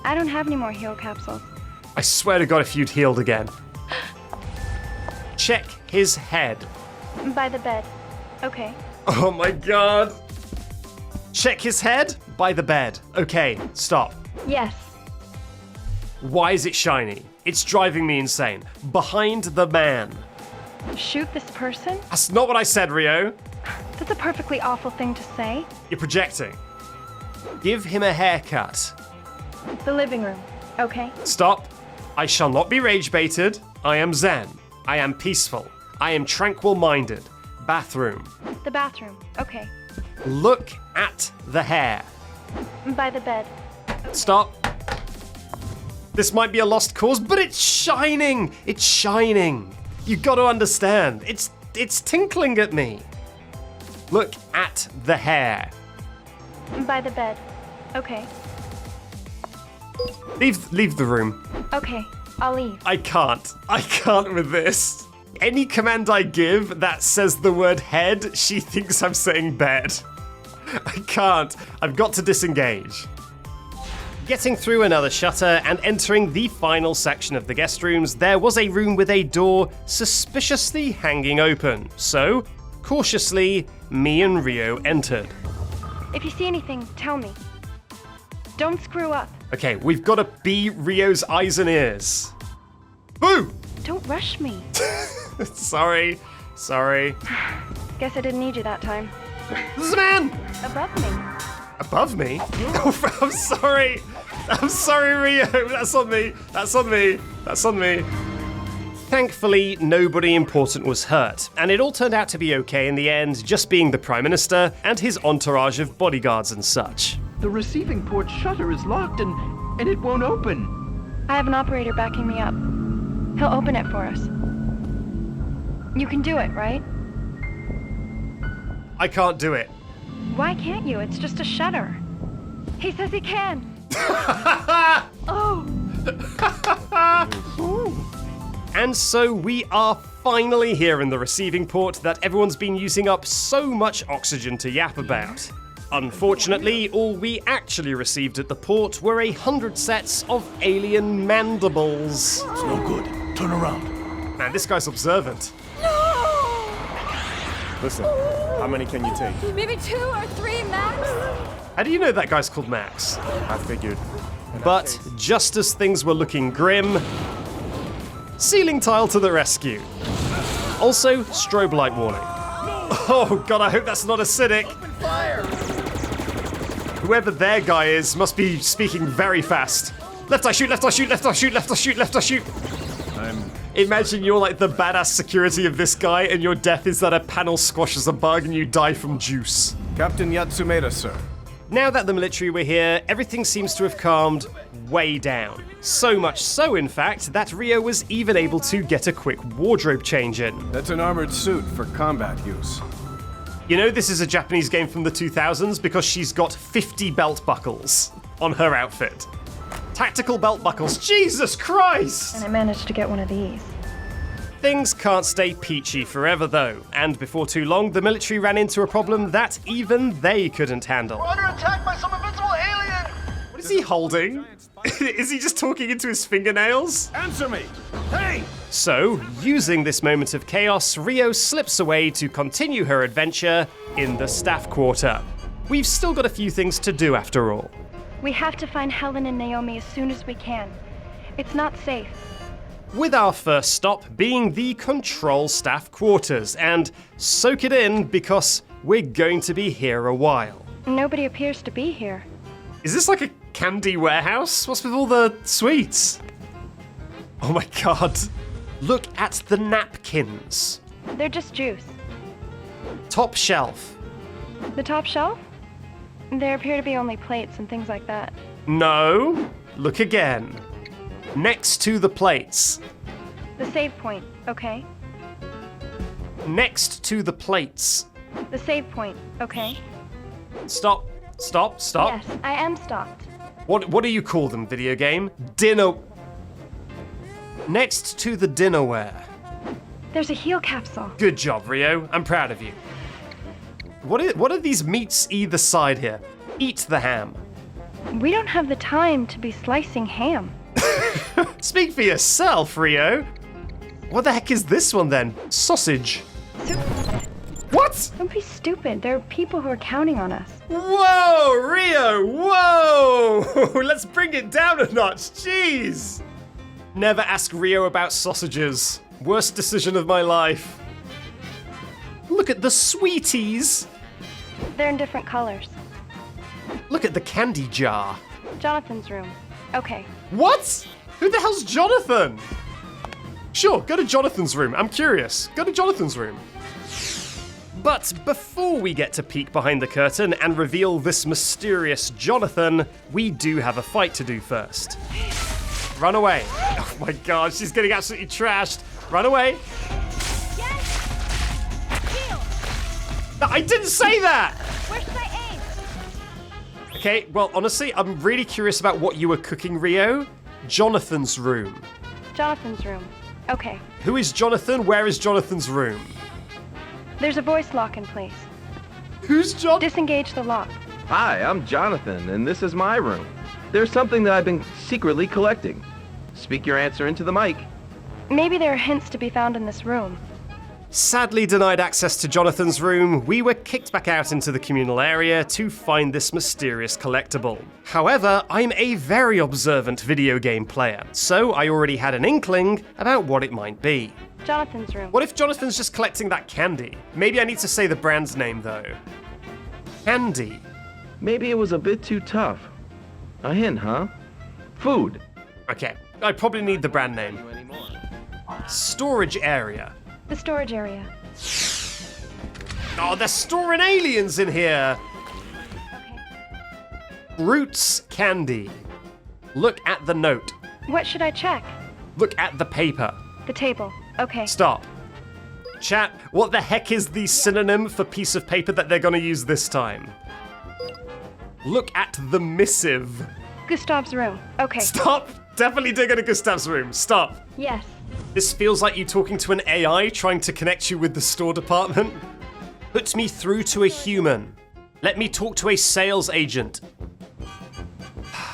I don't have any more heal capsules. I swear to God if you'd healed again. Check his head. By the bed. Okay. Oh my God. Check his head by the bed. Okay, stop. Yes. Why is it shiny? It's driving me insane. Behind the man. Shoot this person? That's not what I said, Rio. That's a perfectly awful thing to say. You're projecting. Give him a haircut. The living room. Okay. Stop. I shall not be rage-baited. I am zen. I am peaceful. I am tranquil-minded. Bathroom. The bathroom. Okay. Look at the hair. By the bed. Stop. This might be a lost cause, but it's shining. It's shining. You got to understand. It's tinkling at me. Look at the hair. By the bed. Okay. Leave the room. Okay. I'll leave. I can't with this. Any command I give that says the word head, she thinks I'm saying bed. I can't. I've got to disengage. Getting through another shutter and entering the final section of the guest rooms, there was a room with a door suspiciously hanging open. So, cautiously, me and Rio entered. If you see anything, tell me. Don't screw up. Okay, we've got to be Rio's eyes and ears. Boo! Don't rush me. Sorry. Guess I didn't need you that time. There's a man! Above me. Above me? Oh, I'm sorry. I'm sorry, Rio. That's on me. Thankfully, nobody important was hurt, and it all turned out to be okay in the end, just being the Prime Minister and his entourage of bodyguards and such. The receiving port shutter is locked and it won't open. I have an operator backing me up. He'll open it for us. You can do it, right? I can't do it. Why can't you? It's just a shutter. He says he can. Oh. And so we are finally here in the receiving port that everyone's been using up so much oxygen to yap about. Unfortunately, all we actually received at the port were 100 sets of alien mandibles. It's no good. Turn around. Man, this guy's observant. Listen, how many can you take? Maybe 2 or 3 max? How do you know that guy's called Max? I figured. But just as things were looking grim, ceiling tile to the rescue. Also, strobe light warning. Oh God, I hope that's not acidic. Open fire! Whoever their guy is must be speaking very fast. Left I shoot, left I shoot, left I shoot, left I shoot, left I shoot. Imagine you're like the badass security of this guy and your death is that a panel squashes a bug and you die from juice. Captain Yatsumeda, sir. Now that the military were here, everything seems to have calmed way down. So much so, in fact, that Rio was even able to get a quick wardrobe change in. That's an armored suit for combat use. You know this is a Japanese game from the 2000s because she's got 50 belt buckles on her outfit. Tactical belt buckles, Jesus Christ! And I managed to get one of these. Things can't stay peachy forever though, and before too long the military ran into a problem that even they couldn't handle. We're under attack by some invincible alien! What is he holding? Is he just talking into his fingernails? Answer me! Hey! So, using this moment of chaos, Rio slips away to continue her adventure in the staff quarter. We've still got a few things to do after all. We have to find Helen and Naomi as soon as we can. It's not safe. With our first stop being the control staff quarters, and soak it in because we're going to be here a while. Nobody appears to be here. Is this like a candy warehouse? What's with all the sweets? Oh my god. Look at the napkins. They're just juice. Top shelf. The top shelf? There appear to be only plates and things like that. No. Look again. Next to the plates. The save point, okay. Next to the plates. The save point, okay. Stop. Stop. Stop. Yes, I am stopped. What do you call them, video game? Dinner. Next to the dinnerware. There's a heal capsule. Good job, Rio. I'm proud of you. What are these meats either side here? Eat the ham. We don't have the time to be slicing ham. Speak for yourself, Rio. What the heck is this one then? Sausage. What? Don't be stupid. There are people who are counting on us. Whoa, Rio, whoa! Let's bring it down a notch, jeez! Never ask Rio about sausages. Worst decision of my life. Look at the sweeties. They're in different colors. Look at the candy jar. Jonathan's room. Okay. What? Who the hell's Jonathan? Sure, go to Jonathan's room. I'm curious. Go to Jonathan's room. But before we get to peek behind the curtain and reveal this mysterious Jonathan, we do have a fight to do first. Run away. Oh my god, she's getting absolutely trashed. Run away. No, I didn't say that! Where should I aim? Okay, well, honestly, I'm really curious about what you were cooking, Rio. Jonathan's room. Jonathan's room. Okay. Who is Jonathan? Where is Jonathan's room? There's a voice lock in place. Who's John? Disengage the lock. Hi, I'm Jonathan, and this is my room. There's something that I've been secretly collecting. Speak your answer into the mic. Maybe there are hints to be found in this room. Sadly denied access to Jonathan's room, we were kicked back out into the communal area to find this mysterious collectible. However, I'm a very observant video game player, so I already had an inkling about what it might be. Jonathan's room. What if Jonathan's just collecting that candy? Maybe I need to say the brand's name though. Candy. Maybe it was a bit too tough. A hint, huh? Food. Okay, I probably need the brand name. Storage area. The storage area. Oh, they're storing aliens in here! Okay. Roots candy. Look at the note. What should I check? Look at the paper. The table. Okay. Stop. Chat, what the heck is the synonym for piece of paper that they're gonna use this time? Look at the missive. Gustav's room. Okay. Stop! Definitely dig into Gustav's room. Stop. Yes. This feels like you talking to an AI trying to connect you with the store department. Put me through to a human. Let me talk to a sales agent.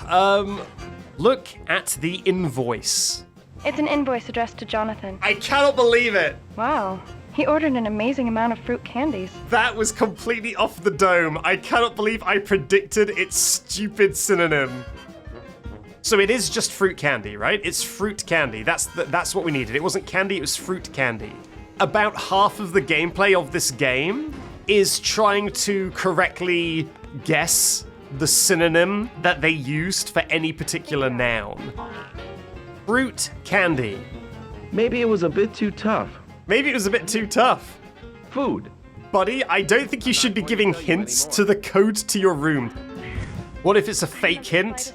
Look at the invoice. It's an invoice addressed to Jonathan. I cannot believe it. Wow. He ordered an amazing amount of fruit candies. That was completely off the dome. I cannot believe I predicted its stupid synonym. So it is just fruit candy, right? It's fruit candy. That's what we needed. It wasn't candy, it was fruit candy. About half of the gameplay of this game is trying to correctly guess the synonym that they used for any particular noun. Fruit candy. Maybe it was a bit too tough. Maybe it was a bit too tough. Food. Buddy, I don't think you should be giving hints to the code to your room. What if it's a fake hint?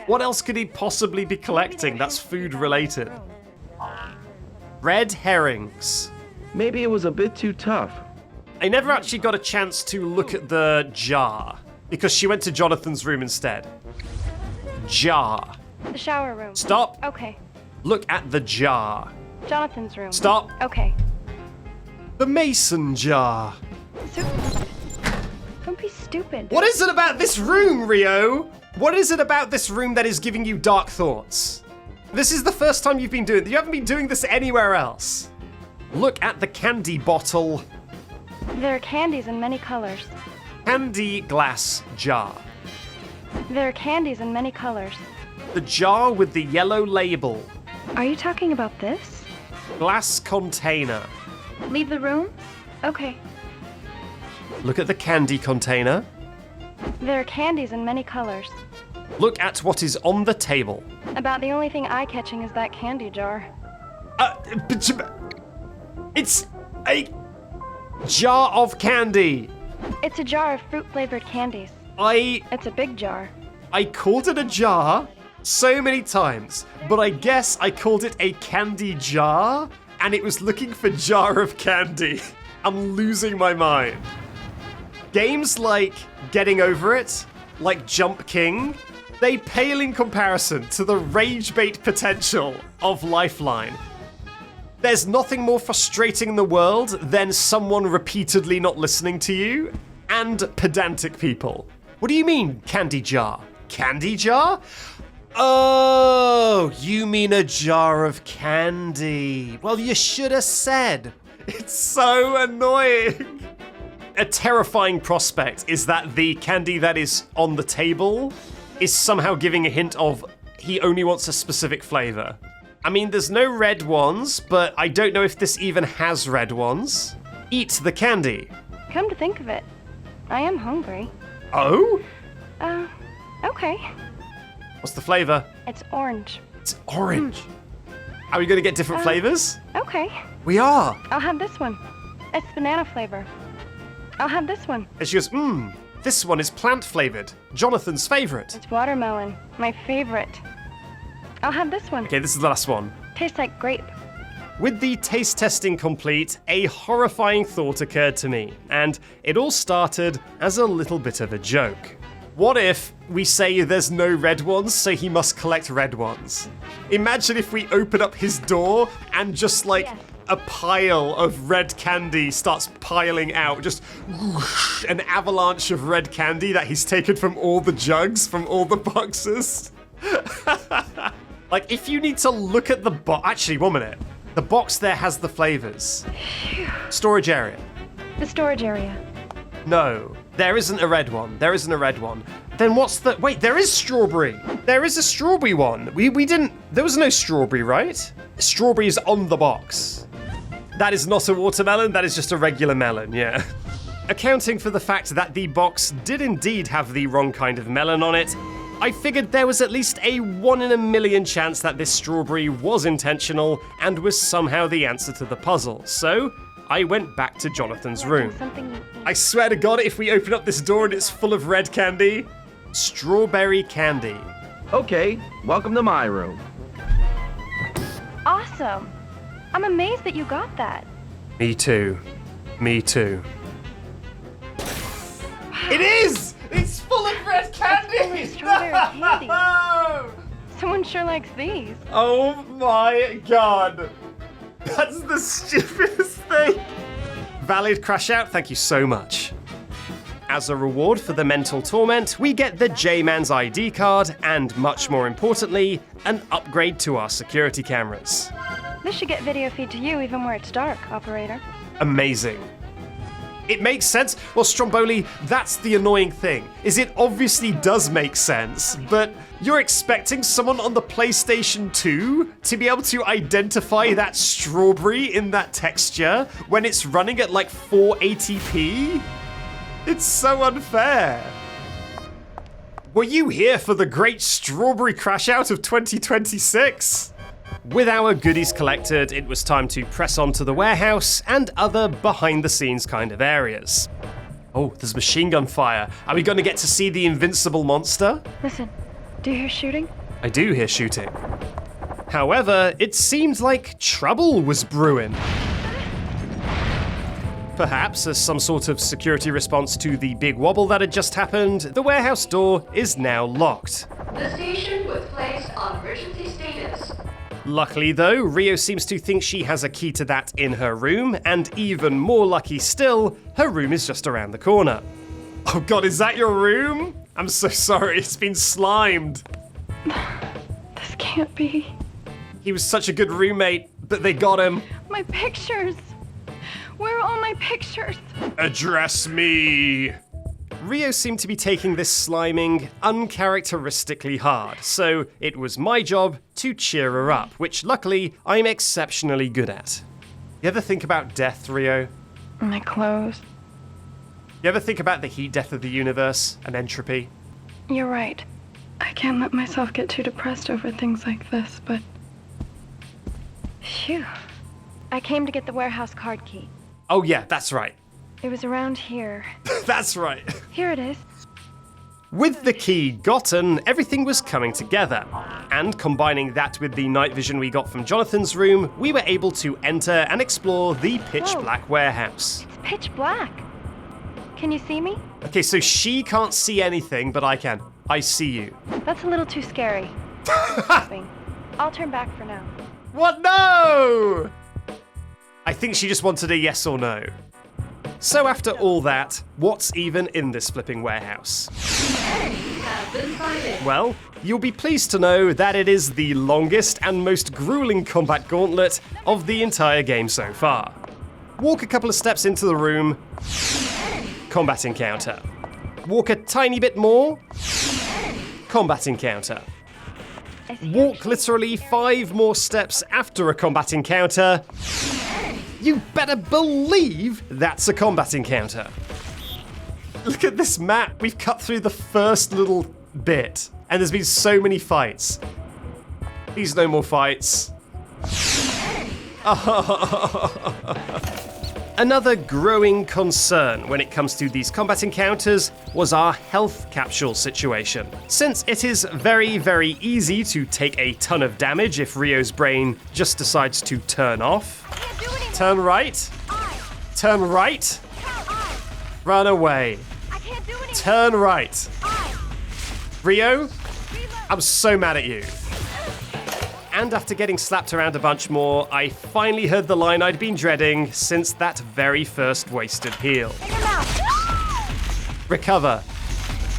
What else could he possibly be collecting that's food related? Red herrings. Maybe it was a bit too tough. I never actually got a chance to look at the jar because she went to Jonathan's room instead. Jar. The shower room. Stop. Okay. Look at the jar. Jonathan's room. Stop. Okay. The mason jar. Don't be stupid. What is it about this room, Rio? What is it about this room that is giving you dark thoughts? This is the first time you've been doing it. You haven't been doing this anywhere else. Look at the candy bottle. There are candies in many colors. Candy glass jar. There are candies in many colors. The jar with the yellow label. Are you talking about this? Glass container. Leave the room? Okay. Look at the candy container. There are candies in many colors. Look at what is on the table. About the only thing eye-catching is that candy jar. It's a jar of candy. It's a jar of fruit-flavored candies. It's a big jar. I called it a jar so many times, but I guess I called it a candy jar, and it was looking for jar of candy. I'm losing my mind. Games like Getting Over It, like Jump King, they pale in comparison to the Ragebait potential of Lifeline. There's nothing more frustrating in the world than someone repeatedly not listening to you and pedantic people. What do you mean, candy jar? Candy jar? Oh, you mean a jar of candy. Well, you should have said. It's so annoying. A terrifying prospect is that the candy that is on the table is somehow giving a hint of he only wants a specific flavor. I mean, there's no red ones, but I don't know if this even has red ones. Eat the candy. Come to think of it, I am hungry. Oh? Okay. What's the flavor? It's orange. It's orange. Are we going to get different flavors? Okay. We are. I'll have this one. It's banana flavor. I'll have this one. And she goes, this one is plant flavored. Jonathan's favorite. It's watermelon. My favorite. I'll have this one. Okay, this is the last one. Tastes like grape. With the taste testing complete, a horrifying thought occurred to me, and it all started as a little bit of a joke. What if we say there's no red ones, so he must collect red ones? Imagine if we open up his door and just like a pile of red candy starts piling out, just whoosh, an avalanche of red candy that he's taken from all the jugs, from all the boxes. Like, if you need to look at the box, actually, 1 minute. The box there has the flavors. Storage area. The storage area. No, there isn't a red one. There isn't a red one. Then what's the... Wait, there is strawberry. There is a strawberry one. We didn't... There was no strawberry, right? Strawberry is on the box. That is not a watermelon. That is just a regular melon, yeah. Accounting for the fact that the box did indeed have the wrong kind of melon on it, I figured there was at least a 1 in a million chance that this strawberry was intentional and was somehow the answer to the puzzle. So I went back to Jonathan's room. I swear to God, if we open up this door and it's full of red candy, strawberry candy. Okay, welcome to my room. Awesome. I'm amazed that you got that. Me too. Me too. It is! It's full of red candy! Strawberry candy. Someone sure likes these. Oh my God. That's the stupidest thing. Valid Crashout, thank you so much. As a reward for the mental torment, we get the J-Man's ID card and, much more importantly, an upgrade to our security cameras. This should get video feed to you even where it's dark, operator. Amazing. It makes sense. Well, Stromboli, that's the annoying thing, is it obviously does make sense, but you're expecting someone on the PlayStation 2 to be able to identify that strawberry in that texture when it's running at like 480p? It's so unfair. Were you here for the great strawberry crash out of 2026? With our goodies collected, it was time to press on to the warehouse and other behind-the-scenes kind of areas. Oh, there's machine gun fire. Are we going to get to see the invincible monster? Listen, do you hear shooting? I do hear shooting. However, it seemed like trouble was brewing. Perhaps as some sort of security response to the big wobble that had just happened, the warehouse door is now locked. The station was placed on emergency status. Luckily though, Rio seems to think she has a key to that in her room, and even more lucky still, her room is just around the corner. Oh God, is that your room? I'm so sorry, it's been slimed. This can't be. He was such a good roommate, but they got him. My pictures! Where are all my pictures? Address me! Rio seemed to be taking this sliming uncharacteristically hard, so it was my job to cheer her up, which luckily I'm exceptionally good at. You ever think about death, Rio? My clothes. You ever think about the heat death of the universe and entropy? You're right. I can't let myself get too depressed over things like this, but... Phew. I came to get the warehouse card key. Oh yeah, that's right. It was around here. That's right. Here it is. With the key gotten, everything was coming together. And combining that with the night vision we got from Jonathan's room, we were able to enter and explore the pitch black warehouse. It's pitch black. Can you see me? Okay, so she can't see anything, but I can. I see you. That's a little too scary. I'll turn back for now. What? No! I think she just wanted a yes or no. So after all that, what's even in this flipping warehouse? Well, you'll be pleased to know that it is the longest and most grueling combat gauntlet of the entire game so far. Walk a couple of steps into the room, combat encounter. Walk a tiny bit more, combat encounter. Walk literally 5 more steps after a combat encounter. You better believe that's a combat encounter. Look at this map. We've cut through the first little bit, and there's been so many fights. These no more fights. Another growing concern when it comes to these combat encounters was our health capsule situation. Since it is very, very easy to take a ton of damage if Rio's brain just decides to turn off. Turn right. Turn right. Run away. Turn right. Rio, I'm so mad at you. And after getting slapped around a bunch more, I finally heard the line I'd been dreading since that very first wasted heal. Recover.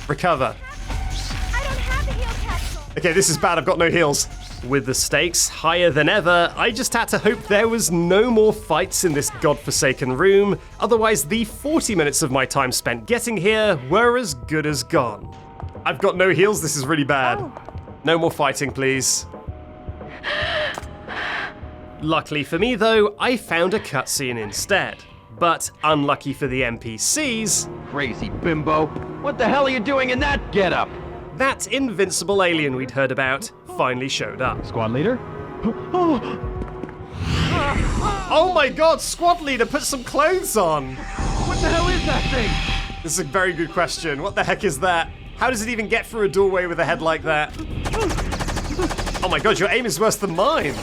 Recover. I don't have a heal capsule. Okay, this is bad, I've got no heals. With the stakes higher than ever, I just had to hope there was no more fights in this godforsaken room, otherwise the 40 minutes of my time spent getting here were as good as gone. I've got no heals, this is really bad. No more fighting, please. Luckily for me though, I found a cutscene instead. But unlucky for the NPCs... Crazy bimbo. What the hell are you doing in that getup? That invincible alien we'd heard about finally showed up. Squad leader? Oh my god, squad leader, put some clothes on! What the hell is that thing? This is a very good question. What the heck is that? How does it even get through a doorway with a head like that? Oh my god, your aim is worse than mine!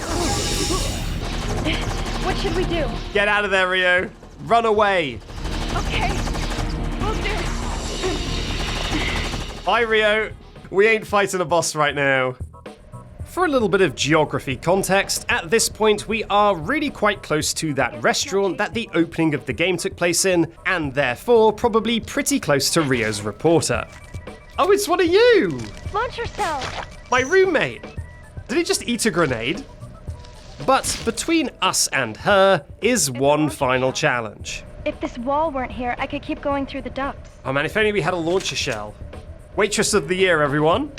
What should we do? Get out of there, Rio. Run away. Okay, we'll do. Bye, Rio. We ain't fighting a boss right now. For a little bit of geography context, at this point we are really quite close to that restaurant that the opening of the game took place in, and therefore probably pretty close to Rio's reporter. Oh, it's one of you! Launch yourself. My roommate. Did he just eat a grenade? But between us and her is one final challenge. If this wall weren't here, I could keep going through the ducts. Oh man, if only we had a launcher shell. Waitress of the year, everyone.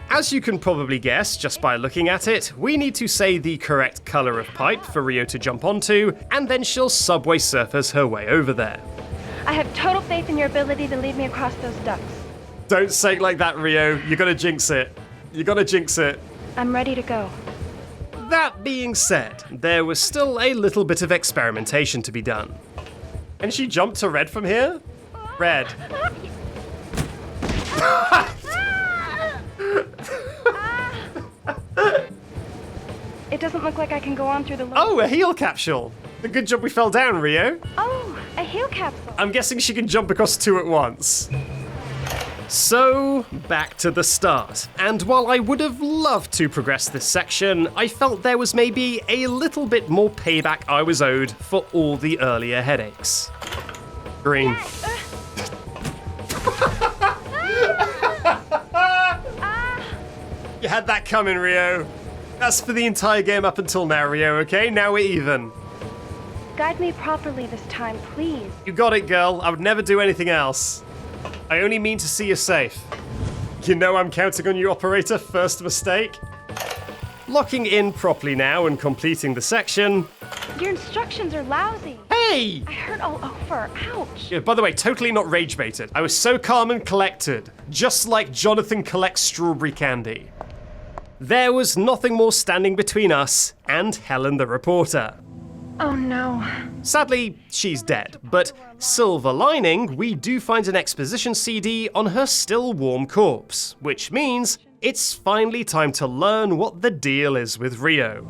As you can probably guess just by looking at it, we need to say the correct color of pipe for Rio to jump onto, and then she'll subway surf us her way over there. I have total faith in your ability to lead me across those ducts. Don't say it like that, Rio. You're gonna jinx it. You're gonna jinx it. I'm ready to go. That being said, there was still a little bit of experimentation to be done. And she jumped to red from here? Red. It doesn't look like I can go on through the... Oh, a heal capsule. A good job we fell down, Rio. Oh, a heal capsule. I'm guessing she can jump across 2 at once. So, back to the start. And while I would have loved to progress this section, I felt there was maybe a little bit more payback I was owed for all the earlier headaches. Green. You had that coming, Rio. That's for the entire game up until now, Rio, okay? Now we're even. Guide me properly this time, please. You got it, girl. I would never do anything else. I only mean to see you safe. You know I'm counting on you, operator. First mistake. Locking in properly now and completing the section. Your instructions are lousy. Hey, Hey! I hurt all over. Ouch. Yeah, by the way, totally not rage-baited. I was so calm and collected, just like Jonathan collects strawberry candy. There was nothing more standing between us and Helen the reporter. Oh no. Sadly, she's dead, but silver lining, we do find an exposition CD on her still warm corpse, which means it's finally time to learn what the deal is with Rio.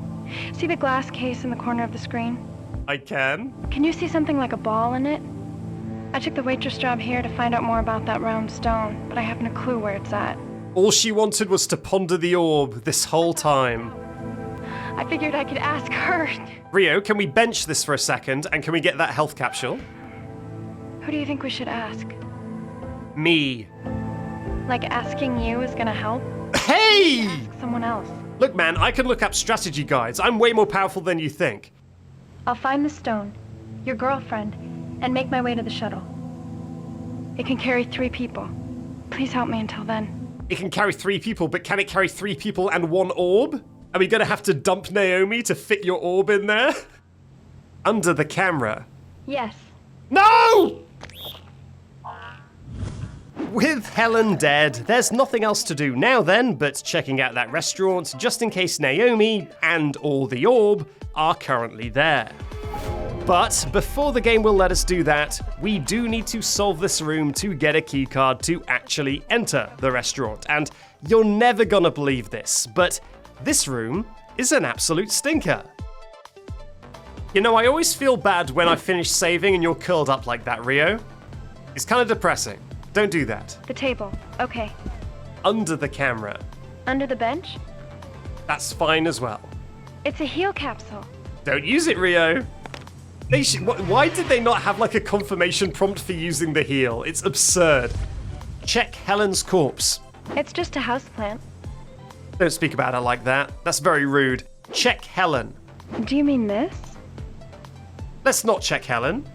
See the glass case in the corner of the screen? I can? Can you see something like a ball in it? I took the waitress job here to find out more about that round stone, but I haven't a clue where it's at. All she wanted was to ponder the orb this whole time. I figured I could ask her. Rio, can we bench this for a second, and can we get that health capsule? Who do you think we should ask? Me. Like asking you is gonna help? Hey! Ask someone else. Look, man, I can look up strategy guides. I'm way more powerful than you think. I'll find the stone, your girlfriend, and make my way to the shuttle. It can carry 3 people. Please help me until then. It can carry 3 people, but can it carry 3 people and 1 orb? Are we gonna have to dump Naomi to fit your orb in there? Under the camera. Yes. No! With Helen dead, there's nothing else to do now then but checking out that restaurant just in case Naomi and or the orb are currently there. But before the game will let us do that, we do need to solve this room to get a keycard to actually enter the restaurant. And you're never gonna believe this, but this room is an absolute stinker. You know, I always feel bad when I finish saving and you're curled up like that, Rio. It's kind of depressing. Don't do that. The table. Okay. Under the camera. Under the bench? That's fine as well. It's a heal capsule. Don't use it, Rio. Why did they not have like a confirmation prompt for using the heal? It's absurd. Check Helen's corpse. It's just a houseplant. Don't speak about her like that. That's very rude. Check Helen. Do you mean this? Let's not check Helen.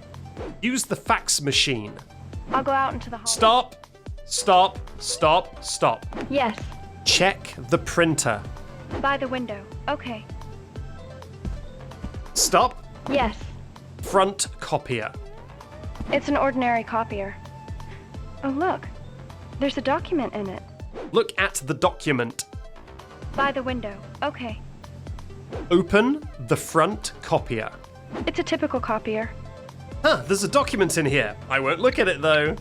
Use the fax machine. I'll go out into the hall. Stop. Stop. Stop. Stop. Yes. Check the printer. By the window. Okay. Stop. Yes. Front copier. It's an ordinary copier. Oh, look. There's a document in it. Look at the document. By the window. Okay. Open the front copier. It's a typical copier. Huh, there's a document in here. I won't look at it though.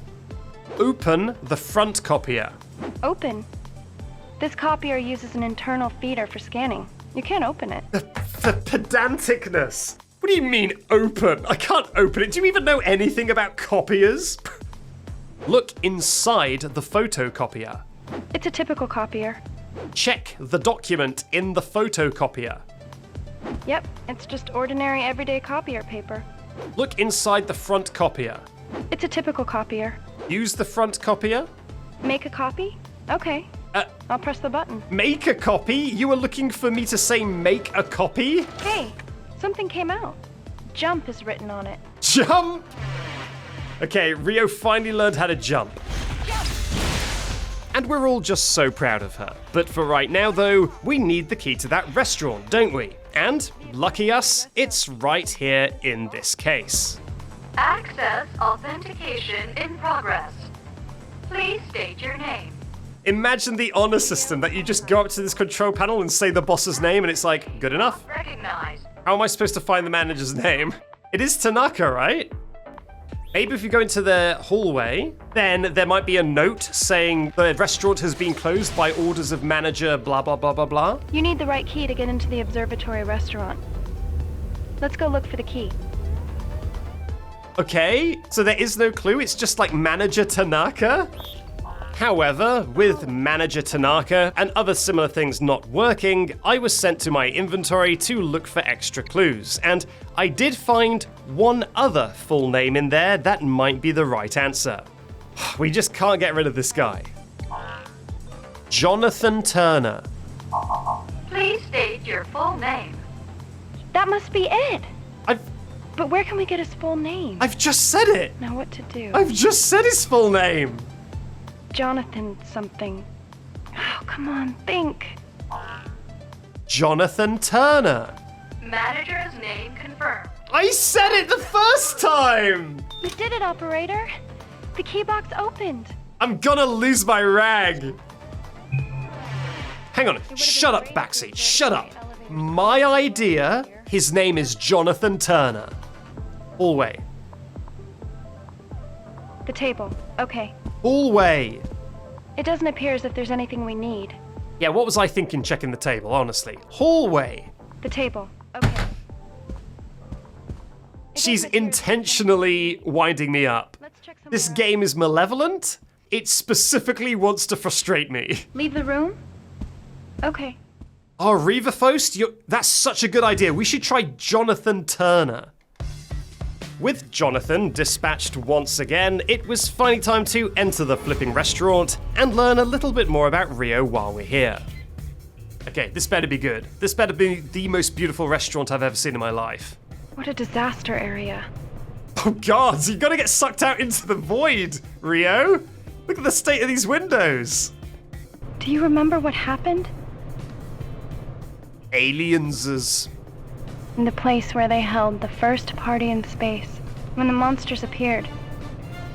Open the front copier. Open. This copier uses an internal feeder for scanning. You can't open it. The pedanticness. What do you mean, open? I can't open it. Do you even know anything about copiers? Look inside the photocopier. It's a typical copier. Check the document in the photocopier. Yep, it's just ordinary everyday copier paper. Look inside the front copier. It's a typical copier. Use the front copier. Make a copy? Okay. I'll press the button. Make a copy? You were looking for me to say make a copy? Hey, something came out. Jump is written on it. Jump! Okay, Rio finally learned how to jump. And we're all just so proud of her. But for right now though, we need the key to that restaurant, don't we? And, lucky us, it's right here in this case. Access authentication in progress. Please state your name. Imagine the honor system that you just go up to this control panel and say the boss's name and it's like, good enough? Recognized. How am I supposed to find the manager's name? It is Tanaka, right? Maybe if you go into the hallway, then there might be a note saying the restaurant has been closed by orders of manager blah blah blah blah blah. You need the right key to get into the observatory restaurant. Let's go look for the key. Okay, so there is no clue, it's just like Manager Tanaka? However, with Manager Tanaka and other similar things not working, I was sent to my inventory to look for extra clues, and I did find one other full name in there that might be the right answer. We just can't get rid of this guy. Jonathan Turner. Please state your full name. That must be it. But where can we get his full name? I've just said it. Now what to do? I've just said his full name. Jonathan something. Oh, come on, think. Jonathan Turner. Manager's name confirmed. I said it the first time! You did it, operator. The key box opened. I'm gonna lose my rag. Hang on, shut up, Backseat, shut up. My idea, his name is Jonathan Turner. Hallway. The table. Okay. Hallway. It doesn't appear as if there's anything we need. Yeah, what was I thinking checking the table, honestly? Hallway. The table. Okay. She's intentionally winding me up. Let's check somewhere This else. game is malevolent. It specifically wants to frustrate me. Leave the room? Okay. Oh, Reaverfost, that's such a good idea. We should try Jonathan Turner. With Jonathan dispatched once again, it was finally time to enter the flipping restaurant and learn a little bit more about Rio while we're here. Okay, this better be good. This better be the most beautiful restaurant I've ever seen in my life. What a disaster area. Oh god, you gotta get sucked out into the void, Rio! Look at the state of these windows! Do you remember what happened? Aliens. In the place where they held the first party in space, when the monsters appeared.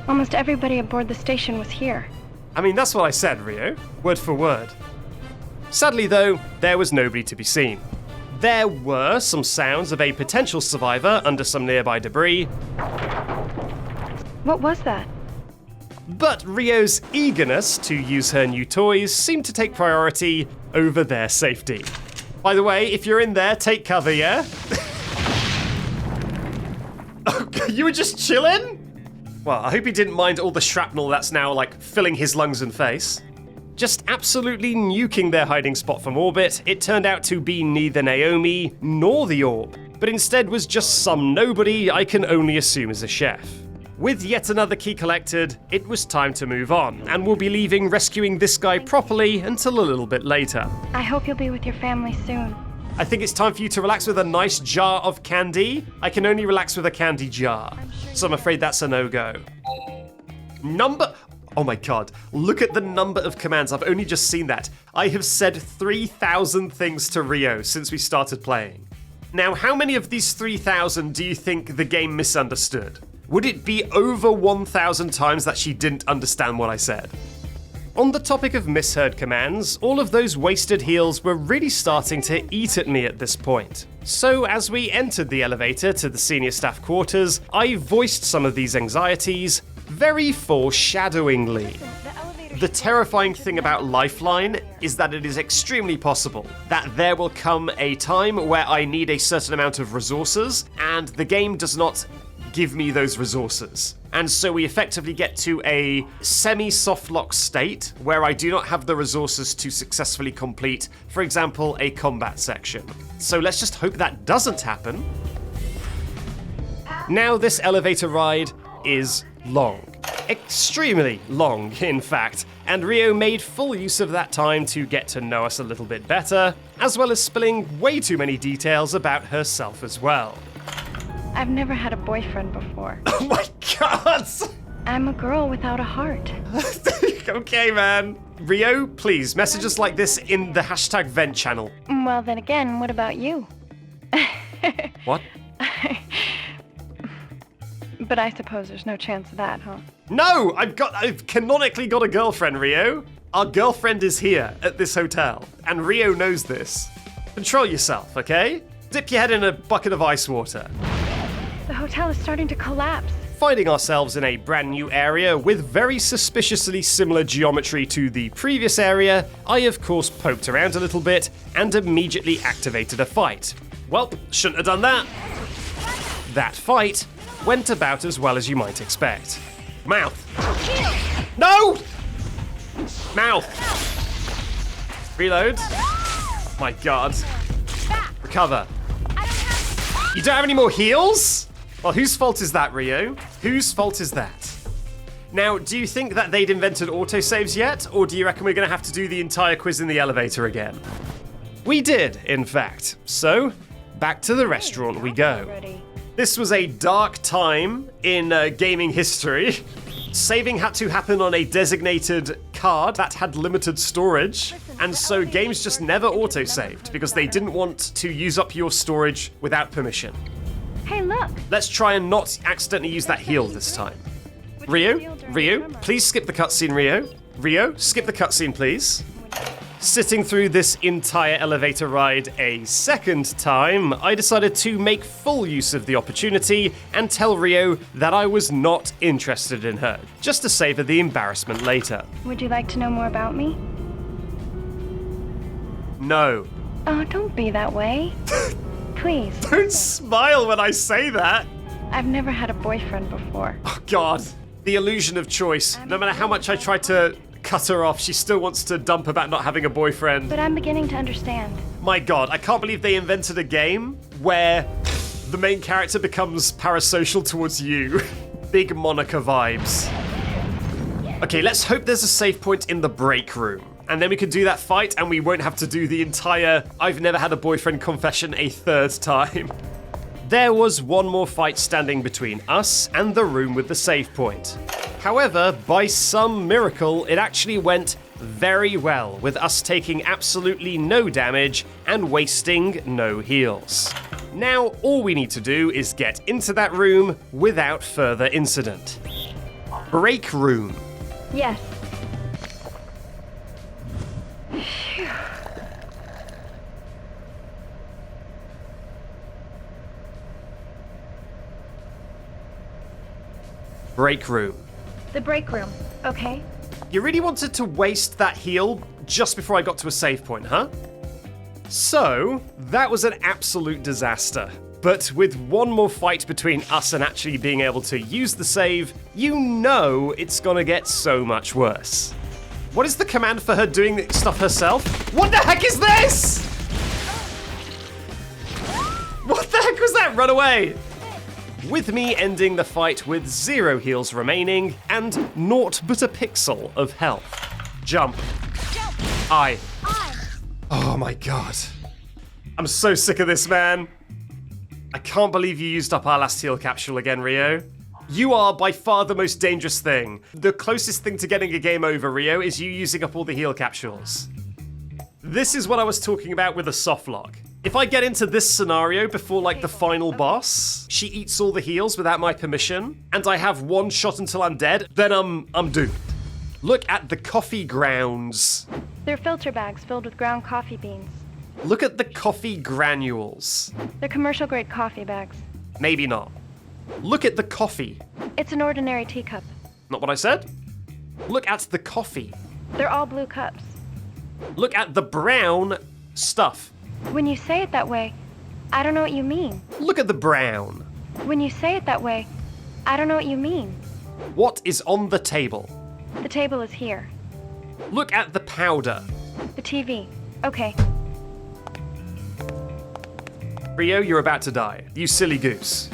Almost everybody aboard the station was here. I mean, that's what I said, Rio. Word for word. Sadly, though, there was nobody to be seen. There were some sounds of a potential survivor under some nearby debris, What was that? but Rio's eagerness to use her new toys seemed to take priority over their safety. By the way, if you're in there, take cover, yeah? Oh, you were just chilling? Well, I hope he didn't mind all the shrapnel that's now, like, filling his lungs and face. Just absolutely nuking their hiding spot from orbit, it turned out to be neither Naomi nor the orb, but instead was just some nobody I can only assume is a chef. With yet another key collected, it was time to move on, and we'll be leaving rescuing this guy properly until a little bit later. I hope you'll be with your family soon. I think it's time for you to relax with a nice jar of candy. I can only relax with a candy jar, so I'm afraid that's a no-go. Oh my god, look at the number of commands. I've only just seen that. I have said 3,000 things to Rio since we started playing. Now, how many of these 3,000 do you think the game misunderstood? Would it be over 1,000 times that she didn't understand what I said? On the topic of misheard commands, all of those wasted heals were really starting to eat at me at this point. So as we entered the elevator to the senior staff quarters, I voiced some of these anxieties very foreshadowingly. The terrifying thing about Lifeline is that it is extremely possible that there will come a time where I need a certain amount of resources, and the game does not give me those resources. And so we effectively get to a semi-softlock state where I do not have the resources to successfully complete, for example, a combat section. So let's just hope that doesn't happen. Now this elevator ride is long. Extremely long, in fact, and Rio made full use of that time to get to know us a little bit better, as well as spilling way too many details about herself as well. I've never had a boyfriend before. Oh my god! I'm a girl without a heart. Okay, man. Rio, please, messages like this in the hashtag vent channel. Well, then again, what about you? What? But I suppose there's no chance of that, huh? No! I've canonically got a girlfriend, Rio. Our girlfriend is here at this hotel, and Rio knows this. Control yourself, okay? Dip your head in a bucket of ice water. The hotel is starting to collapse. Finding ourselves in a brand new area with very suspiciously similar geometry to the previous area, I of course poked around a little bit and immediately activated a fight. Well, shouldn't have done that. That fight went about as well as you might expect. Mouth. No! Mouth. Reload. My god. Recover. You don't have any more heals? Well, whose fault is that, Rio? Whose fault is that? Now, do you think that they'd invented autosaves yet, or do you reckon we're going to have to do the entire quiz in the elevator again? We did, in fact. So, back to the restaurant we go. This was a dark time in gaming history. Saving had to happen on a designated card that had limited storage, and so games just never autosaved because they didn't want to use up your storage without permission. Hey, look! Let's try and not accidentally use that heal this time. Rio, please skip the cutscene, Rio, skip the cutscene, please. Sitting through this entire elevator ride a second time, I decided to make full use of the opportunity and tell Rio that I was not interested in her, just to save her the embarrassment later. Would you like to know more about me? No. Oh, don't be that way. Please. Don't smile when I say that. I've never had a boyfriend before. Oh, God. The illusion of choice. No matter how much I try to cut her off, she still wants to dump about not having a boyfriend. But I'm beginning to understand. My God, I can't believe they invented a game where the main character becomes parasocial towards you. Big Monica vibes. Okay, let's hope there's a save point in the break room. And then we can do that fight and we won't have to do the entire I've never had a boyfriend confession a third time. There was one more fight standing between us and the room with the save point. However, by some miracle, it actually went very well, with us taking absolutely no damage and wasting no heals. Now, all we need to do is get into that room without further incident. Break room. Yes. Break room. The break room. Okay. You really wanted to waste that heal just before I got to a save point, huh? So, that was an absolute disaster. But with one more fight between us and actually being able to use the save, you know it's gonna get so much worse. What is the command for her doing stuff herself? What the heck is this? What the heck was that? Run away! With me ending the fight with 0 heals remaining and naught but a pixel of health. Jump. I. Oh my God. I'm so sick of this, man. I can't believe you used up our last heal capsule again, Rio. You are by far the most dangerous thing. The closest thing to getting a game over, Rio, is you using up all the heal capsules. This is what I was talking about with a soft lock. If I get into this scenario before like the final boss, she eats all the heals without my permission, and I have one shot until I'm dead, then I'm doomed. Look at the coffee grounds. They're filter bags filled with ground coffee beans. Look at the coffee granules. They're commercial grade coffee bags. Maybe not. Look at the coffee. It's an ordinary teacup. Not what I said. Look at the coffee. They're all blue cups. Look at the brown stuff. When you say it that way, I don't know what you mean. Look at the brown. When you say it that way, I don't know what you mean. What is on the table? The table is here. Look at the powder. The TV. Okay. Rio, you're about to die. You silly goose.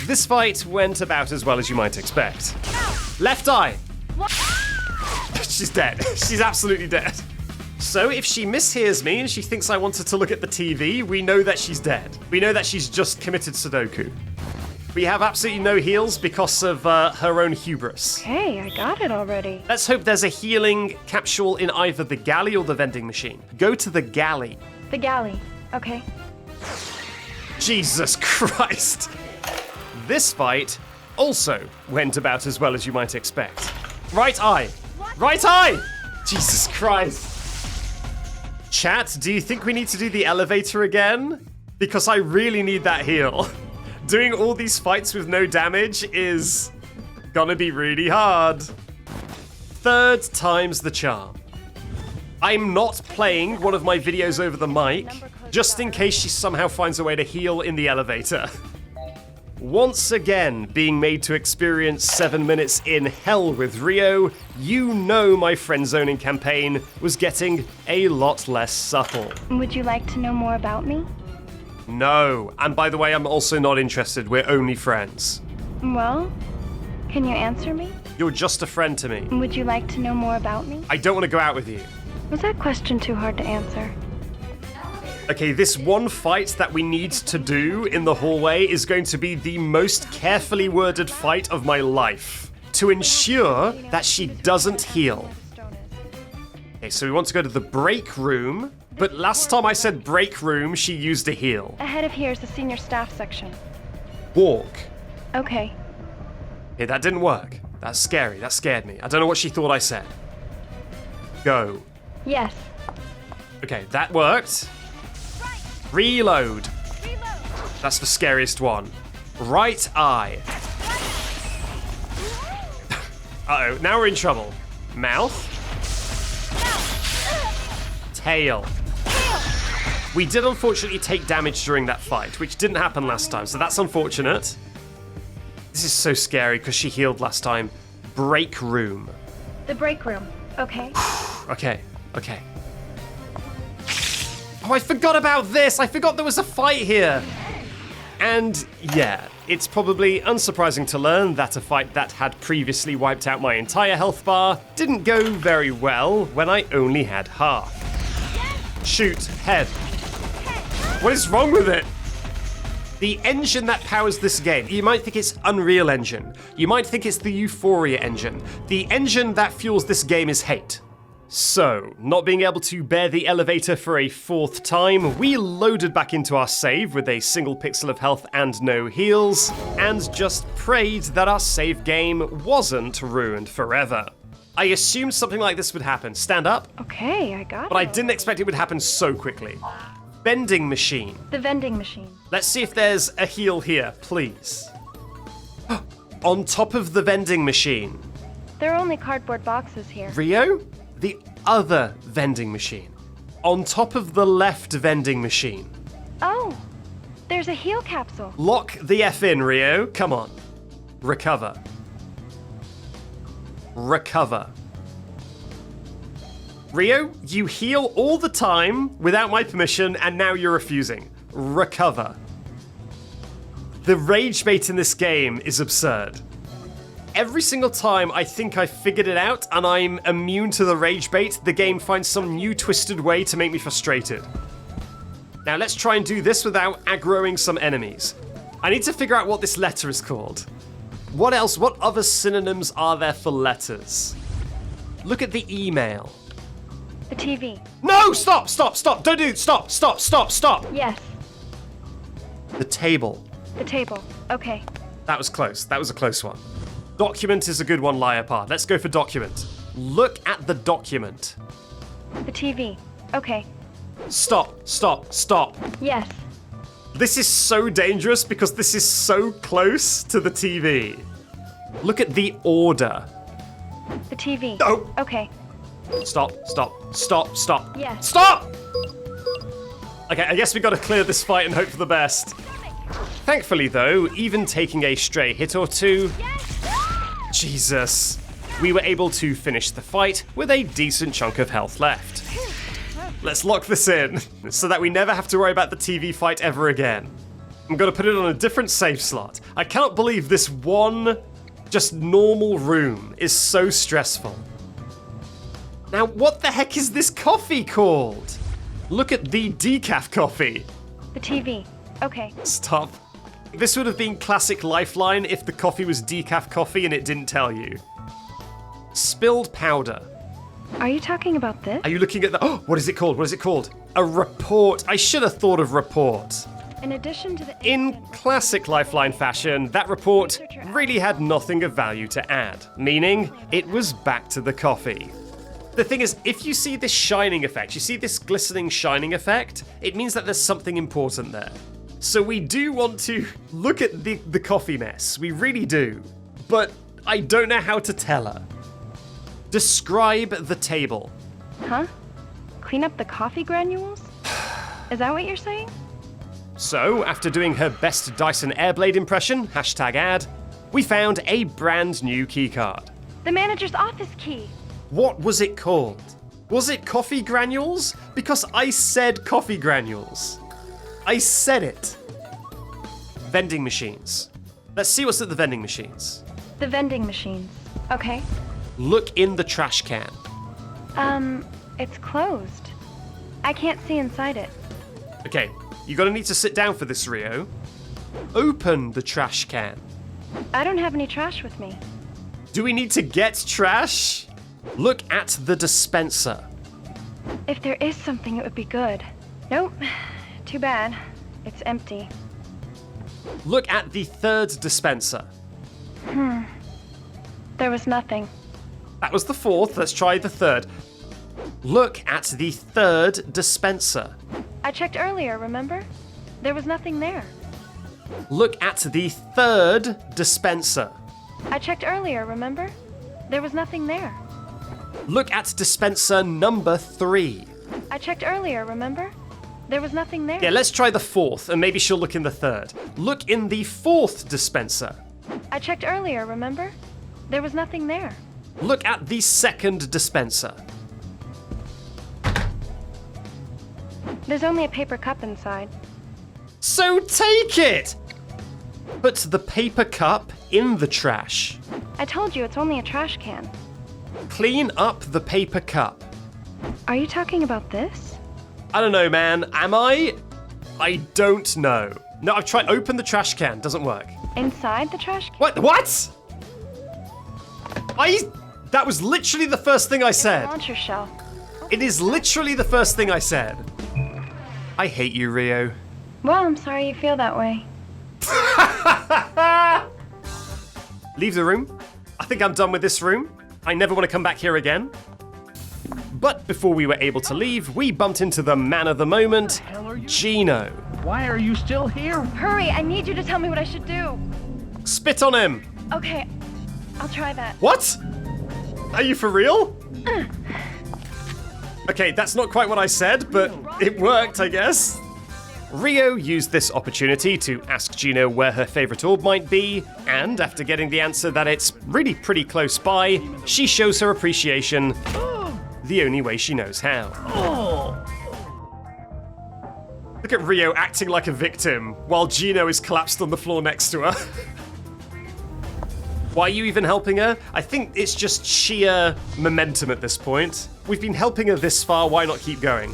This fight went about as well as you might expect. Left eye! She's dead. She's absolutely dead. So if she mishears me and she thinks I wanted to look at the TV, we know that she's dead. We know that she's just committed Sudoku. We have absolutely no heals because of her own hubris. Hey, I got it already. Let's hope there's a healing capsule in either the galley or the vending machine. Go to the galley. The galley. Okay. Jesus Christ. This fight also went about as well as you might expect. Right eye. Right eye! Jesus Christ. Chat, do you think we need to do the elevator again? Because I really need that heal. Doing all these fights with no damage is gonna be really hard. Third time's the charm. I'm not playing one of my videos over the mic, just in case she somehow finds a way to heal in the elevator. Once again, being made to experience 7 minutes in hell with Rio, you know my friend zoning campaign was getting a lot less subtle. Would you like to know more about me? No, and by the way, I'm also not interested. We're only friends. Well, can you answer me? You're just a friend to me. Would you like to know more about me? I don't want to go out with you. Was that question too hard to answer? Okay, this one fight that we need to do in the hallway is going to be the most carefully worded fight of my life, to ensure that she doesn't heal. Okay, so we want to go to the break room, But last time I said break room, she used a heal. Ahead of here is the senior staff section. Walk. Okay. Okay, that didn't work. That's scary. That scared me. I don't know what she thought I said. Go. Yes. Okay, that worked. Reload. That's the scariest one. Right eye. Uh-oh, now we're in trouble. Mouth. Tail. We did unfortunately take damage during that fight, which didn't happen last time, so that's unfortunate. This is so scary because she healed last time. Break room. The break room. Okay. Okay. Oh, I forgot about this! I forgot there was a fight here! And yeah, it's probably unsurprising to learn that a fight that had previously wiped out my entire health bar didn't go very well when I only had half. Shoot, head. What is wrong with it? The engine that powers this game, you might think it's Unreal Engine. You might think it's the Euphoria engine. The engine that fuels this game is hate. So, not being able to bear the elevator for a fourth time, we loaded back into our save with a single pixel of health and no heals, and just prayed that our save game wasn't ruined forever. I assumed something like this would happen. Stand up. Okay, I got it. But I didn't expect it would happen so quickly. Vending machine. The vending machine. Let's see if there's a heal here, please. On top of the vending machine. There are only cardboard boxes here. Rio? The other vending machine. On top of the left vending machine. Oh, there's a heal capsule. Lock the F in, Rio. Come on. Recover. Recover. Rio, you heal all the time without my permission, and now you're refusing. Recover. The Ragebait in this game is absurd. Every single time I think I've figured it out and I'm immune to the Ragebait, the game finds some new twisted way to make me frustrated. Now let's try and do this without aggroing some enemies. I need to figure out what this letter is called. What else? What other synonyms are there for letters? Look at the email. The TV. No! Stop! Don't do it! Stop! Yes. The table. The table. Okay. That was close. That was a close one. Document is a good one, Liapard. Let's go for document. Look at the document. The TV. Okay. Stop. Yes. This is so dangerous because this is so close to the TV. Look at the order. The TV. No. Okay. Stop. Yes. Stop! Okay, I guess we gotta clear this fight and hope for the best. Thankfully, though, even taking a stray hit or two, Jesus, we were able to finish the fight with a decent chunk of health left. Let's lock this in, so that we never have to worry about the TV fight ever again. I'm gonna put it on a different save slot. I cannot believe this one, just normal room is so stressful. Now, what the heck is this coffee called? Look at the decaf coffee. The TV. Okay. Stop. This would have been classic Lifeline if the coffee was decaf coffee and it didn't tell you. Spilled powder. Are you talking about this? Are you looking at the... Oh, what is it called? A report. I should have thought of report. In addition to the... In classic Lifeline fashion, that report really had nothing of value to add, meaning it was back to the coffee. The thing is, if you see this shining effect, you see this glistening shining effect, it means that there's something important there. So we do want to look at the coffee mess, we really do, but I don't know how to tell her. Describe the table. Huh? Clean up the coffee granules? Is that what you're saying? So, after doing her best Dyson Airblade impression, #ad, we found a brand new keycard. The manager's office key. What was it called? Was it coffee granules? Because I said coffee granules. I said it. Vending machines. Let's see what's at the vending machines. The vending machines. Okay. Look in the trash can. It's closed. I can't see inside it. Okay, you're gonna need to sit down for this, Rio. Open the trash can. I don't have any trash with me. Do we need to get trash? Look at the dispenser. If there is something, it would be good. Nope. Too bad. It's empty. Look at the third dispenser. There was nothing. That was the fourth. Let's try the third. Look at the third dispenser. I checked earlier, remember? There was nothing there. Look at the third dispenser. I checked earlier, remember? There was nothing there. Look at dispenser number 3. I checked earlier, remember? There was nothing there. Yeah, let's try the fourth, and maybe she'll look in the third. Look in the fourth dispenser. I checked earlier, remember? There was nothing there. Look at the second dispenser. There's only a paper cup inside. So take it! Put the paper cup in the trash. I told you it's only a trash can. Clean up the paper cup. Are you talking about this? I don't know, man. Am I? I don't know. No, I've tried. Open the trash can. Doesn't work. Inside the trash can? What? That was literally the first thing I said. Launcher shell. It is literally the first thing I said. I hate you, Rio. Well, I'm sorry you feel that way. Leave the room. I think I'm done with this room. I never want to come back here again. But before we were able to leave, we bumped into the man of the moment, Gino. Why are you still here? Hurry, I need you to tell me what I should do. Spit on him. Okay, I'll try that. What? Are you for real? Okay, that's not quite what I said, but it worked, I guess. Rio used this opportunity to ask Gino where her favorite orb might be, and after getting the answer that it's really pretty close by, she shows her appreciation the only way she knows how. Look at Rio acting like a victim while Gino is collapsed on the floor next to her. Why are you even helping her? I think it's just sheer momentum at this point. We've been helping her this far, why not keep going?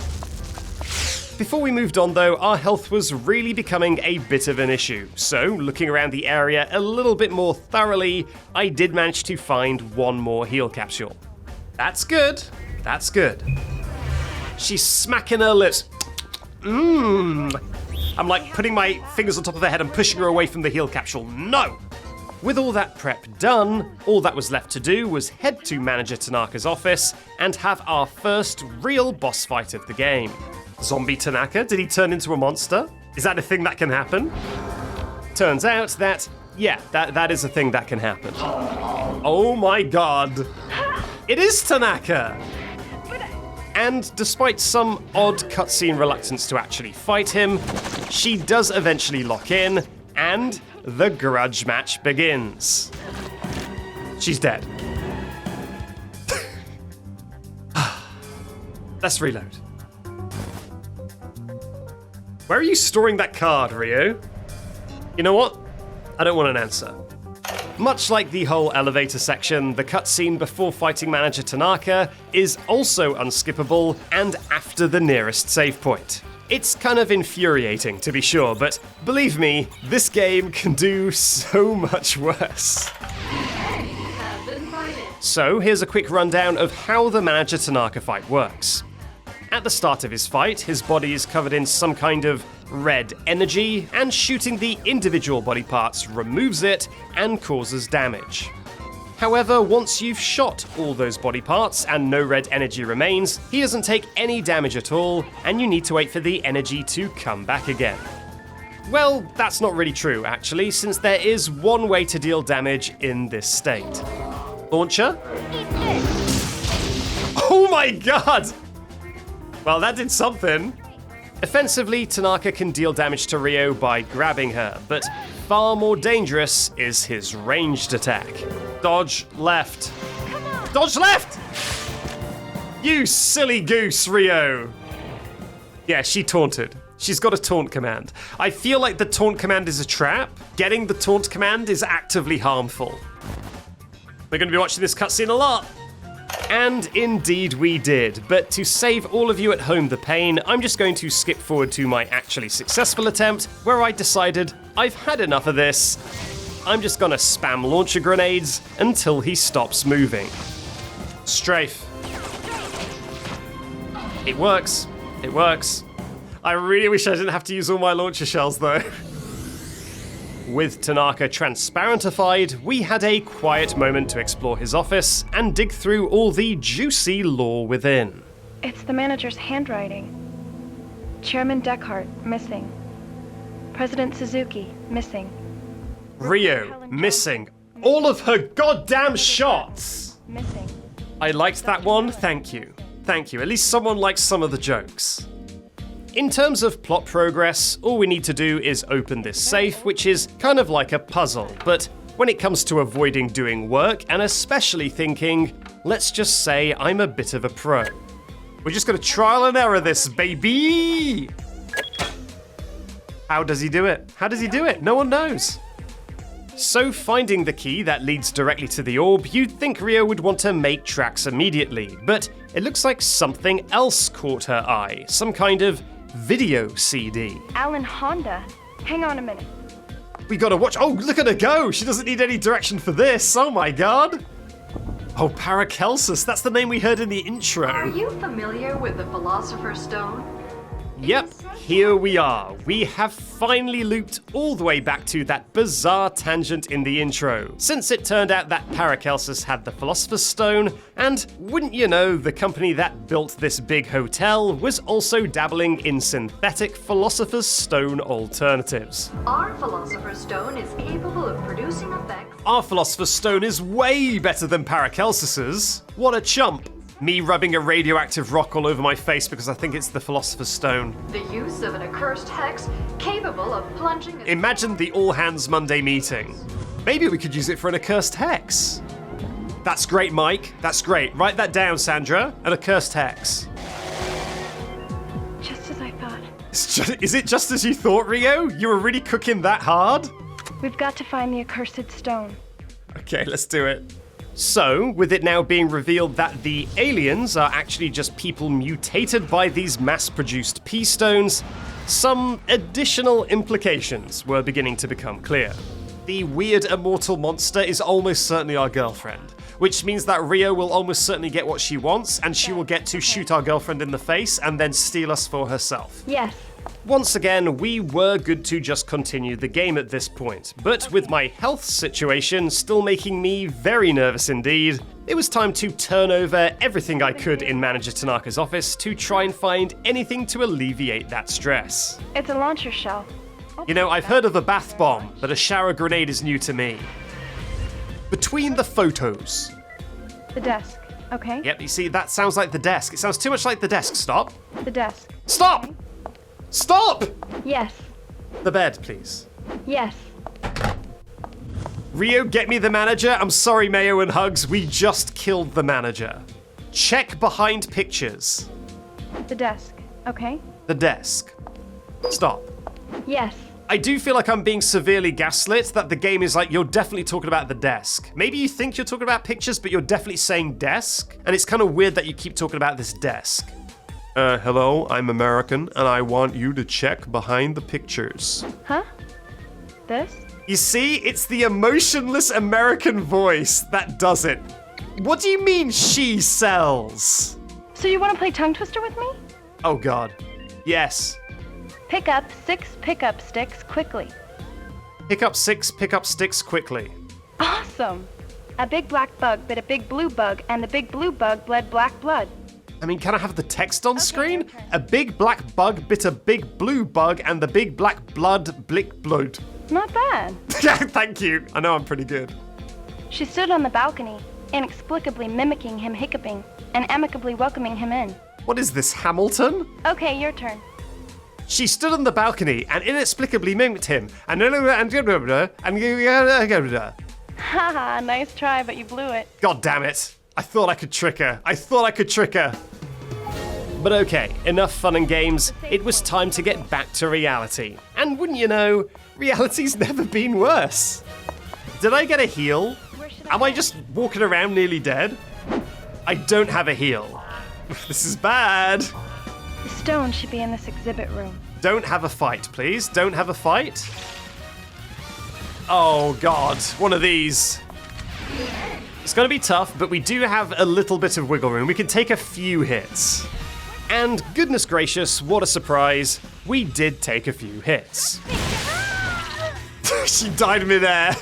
Before we moved on though, our health was really becoming a bit of an issue. So, looking around the area a little bit more thoroughly, I did manage to find one more heal capsule. That's good. That's good. She's smacking her lips. I'm like putting my fingers on top of her head and pushing her away from the heal capsule. No! With all that prep done, all that was left to do was head to Manager Tanaka's office and have our first real boss fight of the game. Zombie Tanaka? Did he turn into a monster? Is that a thing that can happen? Turns out that, yeah, that is a thing that can happen. Oh my god. It is Tanaka! And despite some odd cutscene reluctance to actually fight him, she does eventually lock in, and the grudge match begins. She's dead. Let's reload. Where are you storing that card, Rio? You know what? I don't want an answer. Much like the whole elevator section, the cutscene before fighting Manager Tanaka is also unskippable and after the nearest save point. It's kind of infuriating, to be sure, but believe me, this game can do so much worse. So here's a quick rundown of how the Manager Tanaka fight works. At the start of his fight, his body is covered in some kind of red energy, and shooting the individual body parts removes it and causes damage. However, once you've shot all those body parts and no red energy remains, he doesn't take any damage at all, and you need to wait for the energy to come back again. Well, that's not really true, actually, since there is one way to deal damage in this state. Launcher? Oh my god! Well, that did something. Offensively, Tanaka can deal damage to Rio by grabbing her, but far more dangerous is his ranged attack. Dodge left. Dodge left! You silly goose, Rio! Yeah, she taunted. She's got a taunt command. I feel like the taunt command is a trap. Getting the taunt command is actively harmful. We're going to be watching this cutscene a lot. And indeed we did, but to save all of you at home the pain, I'm just going to skip forward to my actually successful attempt, where I decided I've had enough of this. I'm just gonna spam launcher grenades until he stops moving. Strafe. It works. It works. I really wish I didn't have to use all my launcher shells, though. With Tanaka transparentified, we had a quiet moment to explore his office and dig through all the juicy lore within. It's the manager's handwriting. Chairman Deckhart, missing. President Suzuki, missing. Rio, missing. All of her goddamn shots! Missing. I liked that one, thank you. Thank you, at least someone likes some of the jokes. In terms of plot progress, all we need to do is open this safe, which is kind of like a puzzle, but when it comes to avoiding doing work, and especially thinking, let's just say I'm a bit of a pro. We're just gonna trial and error this, baby! How does he do it? How does he do it? No one knows. So finding the key that leads directly to the orb, you'd think Rio would want to make tracks immediately, but it looks like something else caught her eye, some kind of video CD. Alan Honda. Hang on a minute. We gotta watch. Oh, look at her go! She doesn't need any direction for this. Oh my god! Oh, Paracelsus. That's the name we heard in the intro. Are you familiar with the Philosopher's Stone? Yep, here we are. We have finally looped all the way back to that bizarre tangent in the intro, since it turned out that Paracelsus had the Philosopher's Stone, and wouldn't you know, the company that built this big hotel was also dabbling in synthetic Philosopher's Stone alternatives. Our Philosopher's Stone is capable of producing effects. Our Philosopher's Stone is way better than Paracelsus's. What a chump. Me rubbing a radioactive rock all over my face because I think it's the Philosopher's Stone. The use of an Accursed Hex capable of plunging... Imagine the all-hands Monday meeting. Maybe we could use it for an Accursed Hex. That's great, Mike. That's great. Write that down, Sandra. An Accursed Hex. Just as I thought. Is it just as you thought, Rio? You were really cooking that hard? We've got to find the Accursed Stone. Okay, let's do it. So, with it now being revealed that the aliens are actually just people mutated by these mass-produced P-stones, some additional implications were beginning to become clear. The weird immortal monster is almost certainly our girlfriend, which means that Rio will almost certainly get what she wants, and she will get to shoot our girlfriend in the face and then steal us for herself. Yes. Once again, we were good to just continue the game at this point, but with my health situation still making me very nervous indeed, it was time to turn over everything I could in Manager Tanaka's office to try and find anything to alleviate that stress. It's a launcher shell. You know, I've heard of a bath bomb, but a shower grenade is new to me. Between the photos. The desk, okay? Yep, you see, that sounds like the desk. It sounds too much like the desk. Stop. The desk. Stop! Okay. Stop! Yes. The bed, please. Yes. Rio, get me the manager. I'm sorry, Mayo and Hugs. We just killed the manager. Check behind pictures. The desk, okay? The desk. Stop. Yes. I do feel like I'm being severely gaslit, that the game is like, you're definitely talking about the desk. Maybe you think you're talking about pictures, but you're definitely saying desk. And it's kind of weird that you keep talking about this desk. Hello, I'm American, and I want you to check behind the pictures. Huh? This? You see, it's the emotionless American voice that does it. What do you mean she sells? So you want to play tongue twister with me? Oh god. Yes. Pick up 6 pickup sticks quickly. Pick up 6 pickup sticks quickly. Awesome! A big black bug bit a big blue bug, and the big blue bug bled black blood. I mean, can I have the text on screen? A big black bug bit a big blue bug, and the big black blood blick blood. Not bad. Thank you. I know I'm pretty good. She stood on the balcony, inexplicably mimicking him hiccuping, and amicably welcoming him in. What is this, Hamilton? Okay, your turn. She stood on the balcony and inexplicably mimicked him, and Haha, nice try, but you blew it. God damn it. I thought I could trick her. But okay, enough fun and games. It was time to get back to reality. And wouldn't you know, reality's never been worse. Did I get a heal? Am I just walking around nearly dead? I don't have a heal. This is bad. The stone should be in this exhibit room. Don't have a fight, please. Don't have a fight. Oh god, one of these. It's gonna be tough, but we do have a little bit of wiggle room. We can take a few hits. And goodness gracious, what a surprise, we did take a few hits. She died midair.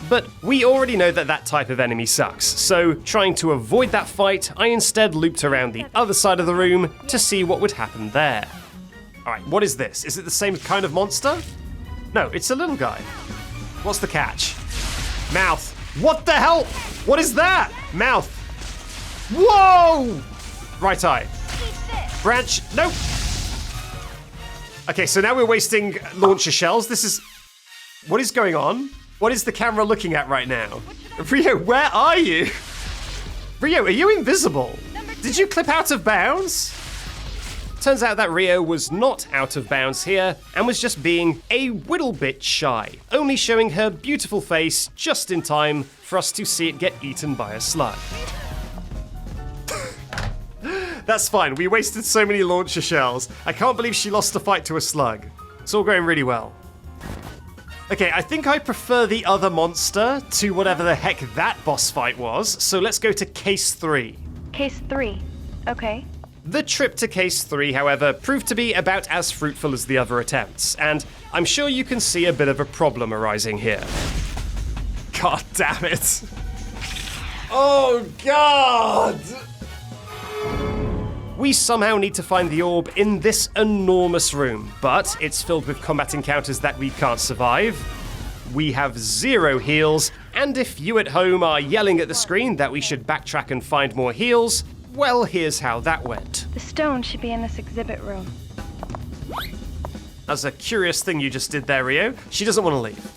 But we already know that that type of enemy sucks, so trying to avoid that fight, I instead looped around the other side of the room to see what would happen there. Alright, what is this? Is it the same kind of monster? No, it's a little guy. What's the catch? Mouth. What the hell? What is that? Mouth. Whoa! Right eye. Branch. Nope. Okay, so now we're wasting launcher shells. This is... What is going on? What is the camera looking at right now? Rio, where are you? Rio, are you invisible? Did you clip out of bounds? Turns out that Rio was not out of bounds here and was just being a little bit shy, only showing her beautiful face just in time for us to see it get eaten by a slug. That's fine, we wasted so many launcher shells. I can't believe she lost a fight to a slug. It's all going really well. Okay, I think I prefer the other monster to whatever the heck that boss fight was, so let's go to Case 3. Case 3. Okay. The trip to Case 3, however, proved to be about as fruitful as the other attempts, and I'm sure you can see a bit of a problem arising here. God damn it. Oh God! We somehow need to find the orb in this enormous room, but it's filled with combat encounters that we can't survive. We have 0 heals, and if you at home are yelling at the screen that we should backtrack and find more heals, well, here's how that went. The stone should be in this exhibit room. That's a curious thing you just did there, Rio. She doesn't want to leave.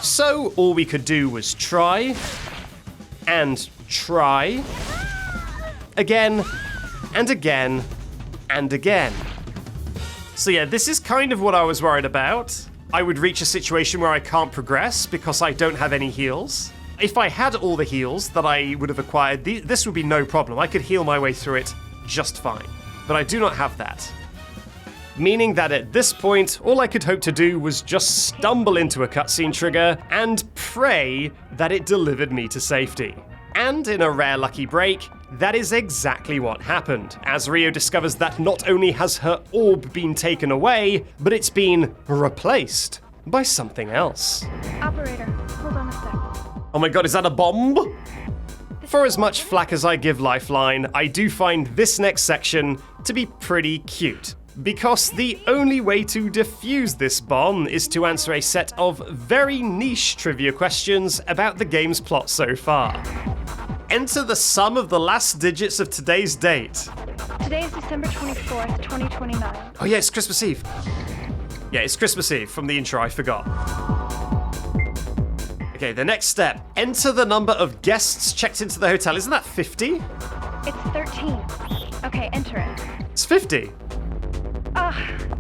So all we could do was try, and try, again, and again, and again. So yeah, this is kind of what I was worried about. I would reach a situation where I can't progress because I don't have any heals. If I had all the heals that I would have acquired, this would be no problem. I could heal my way through it just fine. But I do not have that. Meaning that at this point, all I could hope to do was just stumble into a cutscene trigger and pray that it delivered me to safety. And in a rare lucky break, that is exactly what happened, as Rio discovers that not only has her orb been taken away, but it's been replaced by something else. Operator, hold on a sec. Oh my god, is that a bomb? For as much flack as I give Lifeline, I do find this next section to be pretty cute. Because the only way to defuse this bomb is to answer a set of very niche trivia questions about the game's plot so far. Enter the sum of the last digits of today's date. Today is December 24th, 2029. Oh yeah, it's Christmas Eve. Yeah, it's Christmas Eve from the intro, I forgot. Okay, the next step. Enter the number of guests checked into the hotel. Isn't that 50? It's 13. Okay, enter it. It's 50.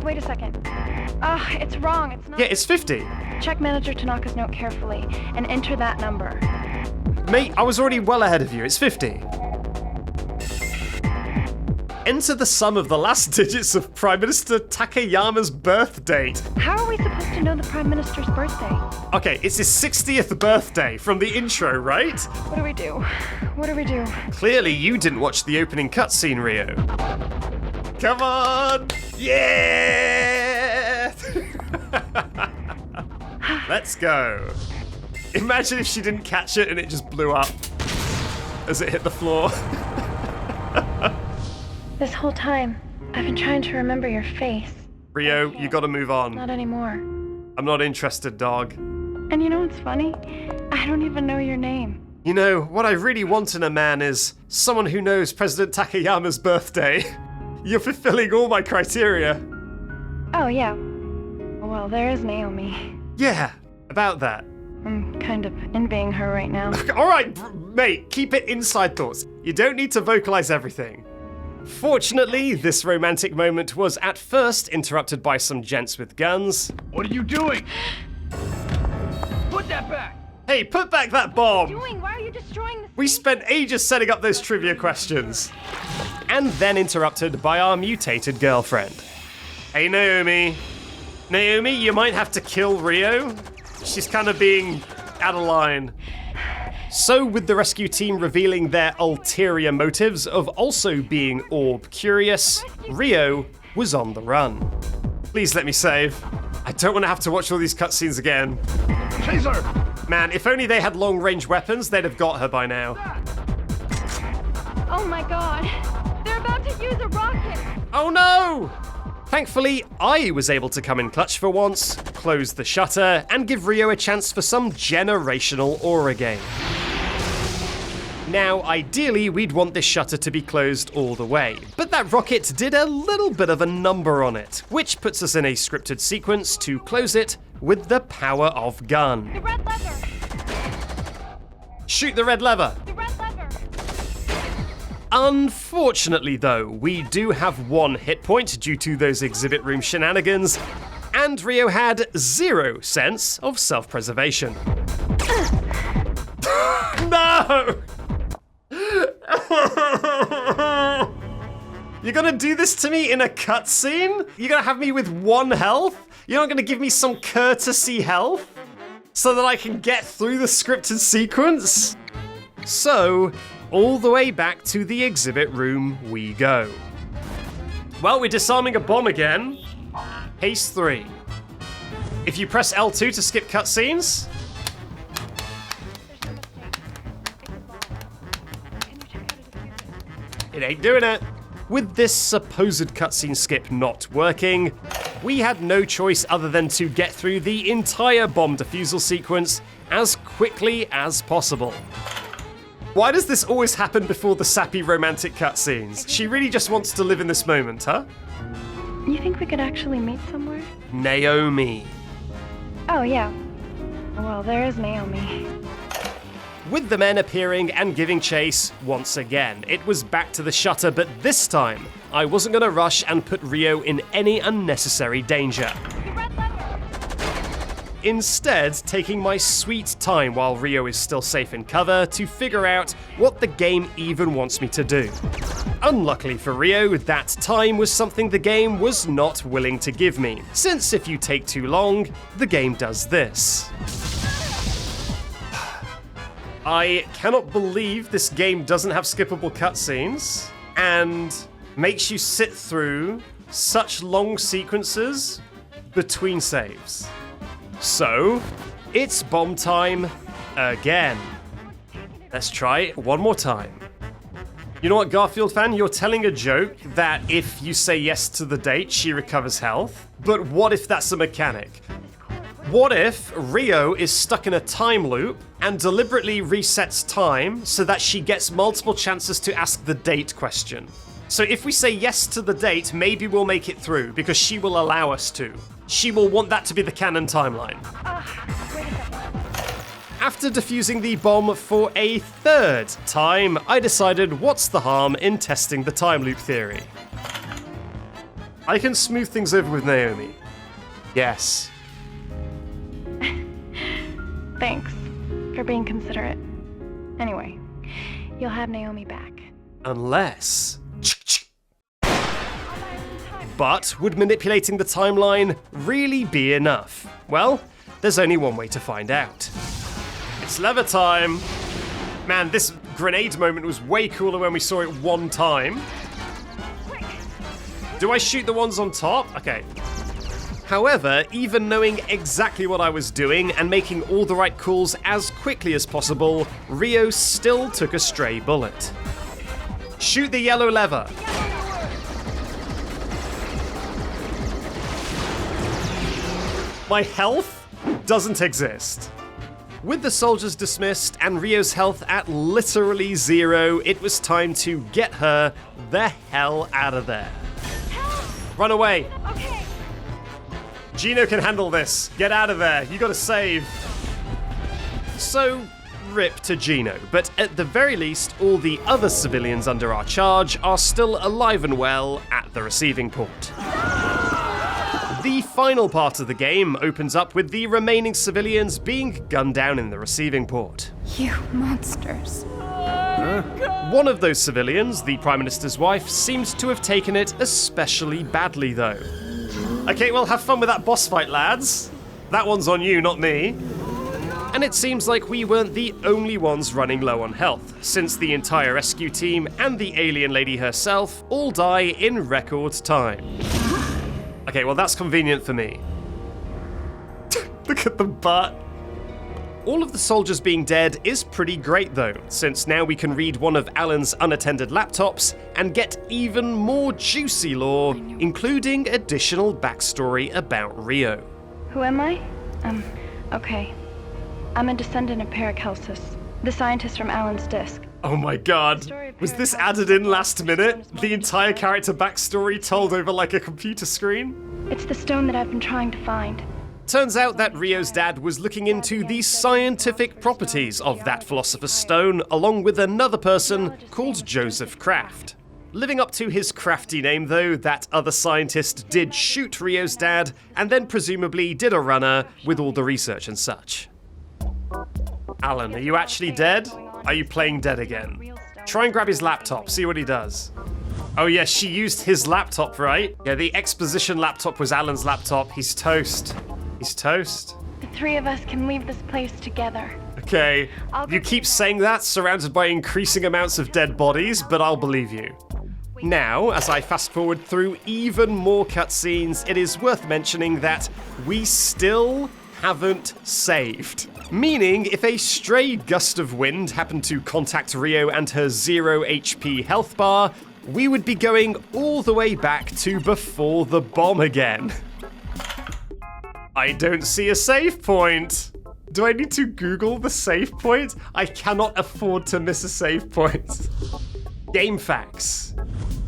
Wait a second. It's wrong. It's not. Yeah, it's 50. Check Manager Tanaka's note carefully and enter that number. Mate, I was already well ahead of you. It's 50. Enter the sum of the last digits of Prime Minister Takayama's birth date. How are we supposed to know the Prime Minister's birthday? Okay, it's his 60th birthday from the intro, right? What do we do? What do we do? Clearly you didn't watch the opening cutscene, Rio. Come on! Yeah! Let's go. Imagine if she didn't catch it and it just blew up as it hit the floor. This whole time, I've been trying to remember your face. Rio, you gotta move on. Not anymore. I'm not interested, dog. And you know what's funny? I don't even know your name. You know, what I really want in a man is someone who knows President Takayama's birthday. You're fulfilling all my criteria. Oh, yeah. Well, there is Naomi. Yeah, about that. I'm kind of envying her right now. Alright, mate, keep it inside thoughts. You don't need to vocalize everything. Fortunately, this romantic moment was at first interrupted by some gents with guns. What are you doing? Put that back! Hey, put back that bomb! Why are you destroying the... We spent ages setting up those trivia questions. And then interrupted by our mutated girlfriend. Hey, Naomi. Naomi, you might have to kill Rio. She's kind of being out of line. So, with the rescue team revealing their ulterior motives of also being orb curious, Rio was on the run. Please let me save. I don't want to have to watch all these cutscenes again. Chaser! Man, if only they had long-range weapons, they'd have got her by now. Oh my god. They're about to use a rocket. Oh no! Thankfully, I was able to come in clutch for once, close the shutter, and give Rio a chance for some generational aura gain. Now, ideally, we'd want this shutter to be closed all the way, but that rocket did a little bit of a number on it, which puts us in a scripted sequence to close it with the power of gun. The red lever. Shoot the red lever. The red lever. Unfortunately, though, we do have 1 hit point due to those exhibit room shenanigans, and Rio had 0 sense of self-preservation. No! You're gonna do this to me in a cutscene? You're gonna have me with 1 health? You're not gonna give me some courtesy health? So that I can get through the scripted sequence? So, all the way back to the exhibit room we go. Well, we're disarming a bomb again. Haste 3. If you press L2 to skip cutscenes, it ain't doing it. With this supposed cutscene skip not working, we had no choice other than to get through the entire bomb defusal sequence as quickly as possible. Why does this always happen before the sappy romantic cutscenes? She really just wants to live in this moment, huh? You think we could actually meet somewhere? Naomi. Oh, yeah. Well, there is Naomi. With the men appearing and giving chase once again, it was back to the shutter, but this time, I wasn't going to rush and put Rio in any unnecessary danger. Instead, taking my sweet time while Rio is still safe in cover to figure out what the game even wants me to do. Unluckily for Rio, that time was something the game was not willing to give me, since if you take too long, the game does this. I cannot believe this game doesn't have skippable cutscenes and makes you sit through such long sequences between saves. So, it's bomb time again. Let's try it one more time. You know what, Garfield fan? You're telling a joke that if you say yes to the date, she recovers health. But what if that's a mechanic? What if Rio is stuck in a time loop and deliberately resets time so that she gets multiple chances to ask the date question? So if we say yes to the date, maybe we'll make it through because she will allow us to. She will want that to be the canon timeline. After defusing the bomb for a 3rd time, I decided what's the harm in testing the time loop theory. I can smooth things over with Naomi. Yes. Thanks for being considerate. Anyway, you'll have Naomi back. Unless... But would manipulating the timeline really be enough? Well, there's only one way to find out. It's lever time! Man, this grenade moment was way cooler when we saw it one time. Do I shoot the ones on top? Okay. However, even knowing exactly what I was doing and making all the right calls as quickly as possible, Rio still took a stray bullet. Shoot the yellow lever. My health doesn't exist. With the soldiers dismissed and Rio's health at literally 0, it was time to get her the hell out of there. Run away. Okay. Gino can handle this. Get out of there. You gotta save. So, rip to Gino, but at the very least, all the other civilians under our charge are still alive and well at the receiving port. The final part of the game opens up with the remaining civilians being gunned down in the receiving port. You monsters. One of those civilians, the Prime Minister's wife, seems to have taken it especially badly though. Okay, well, have fun with that boss fight, lads. That one's on you, not me. And it seems like we weren't the only ones running low on health, since the entire rescue team and the alien lady herself all die in record time. Okay, well that's convenient for me. Look at the butt. All of the soldiers being dead is pretty great though, since now we can read one of Alan's unattended laptops and get even more juicy lore, including additional backstory about Rio. Who am I? Okay. I'm a descendant of Paracelsus, the scientist from Alan's disk. Oh my god, was this added in last minute? The entire character backstory told over like a computer screen? It's the stone that I've been trying to find. Turns out that Rio's dad was looking into the scientific properties of that philosopher's stone, along with another person called Joseph Kraft. Living up to his crafty name though, that other scientist did shoot Rio's dad, and then presumably did a runner with all the research and such. Alan, are you actually dead? Are you playing dead again? Try and grab his laptop, see what he does. Oh yeah, she used his laptop, right? Yeah, the exposition laptop was Alan's laptop. He's toast. He's toast. The three of us can leave this place together. Okay, you keep saying that, surrounded by increasing amounts of dead bodies, but I'll believe you. Now, as I fast forward through even more cutscenes, it is worth mentioning that we still haven't saved. Meaning, if a stray gust of wind happened to contact Rio and her 0 HP health bar, we would be going all the way back to before the bomb again. I don't see a save point. Do I need to Google the save point? I cannot afford to miss a save point. Game facts.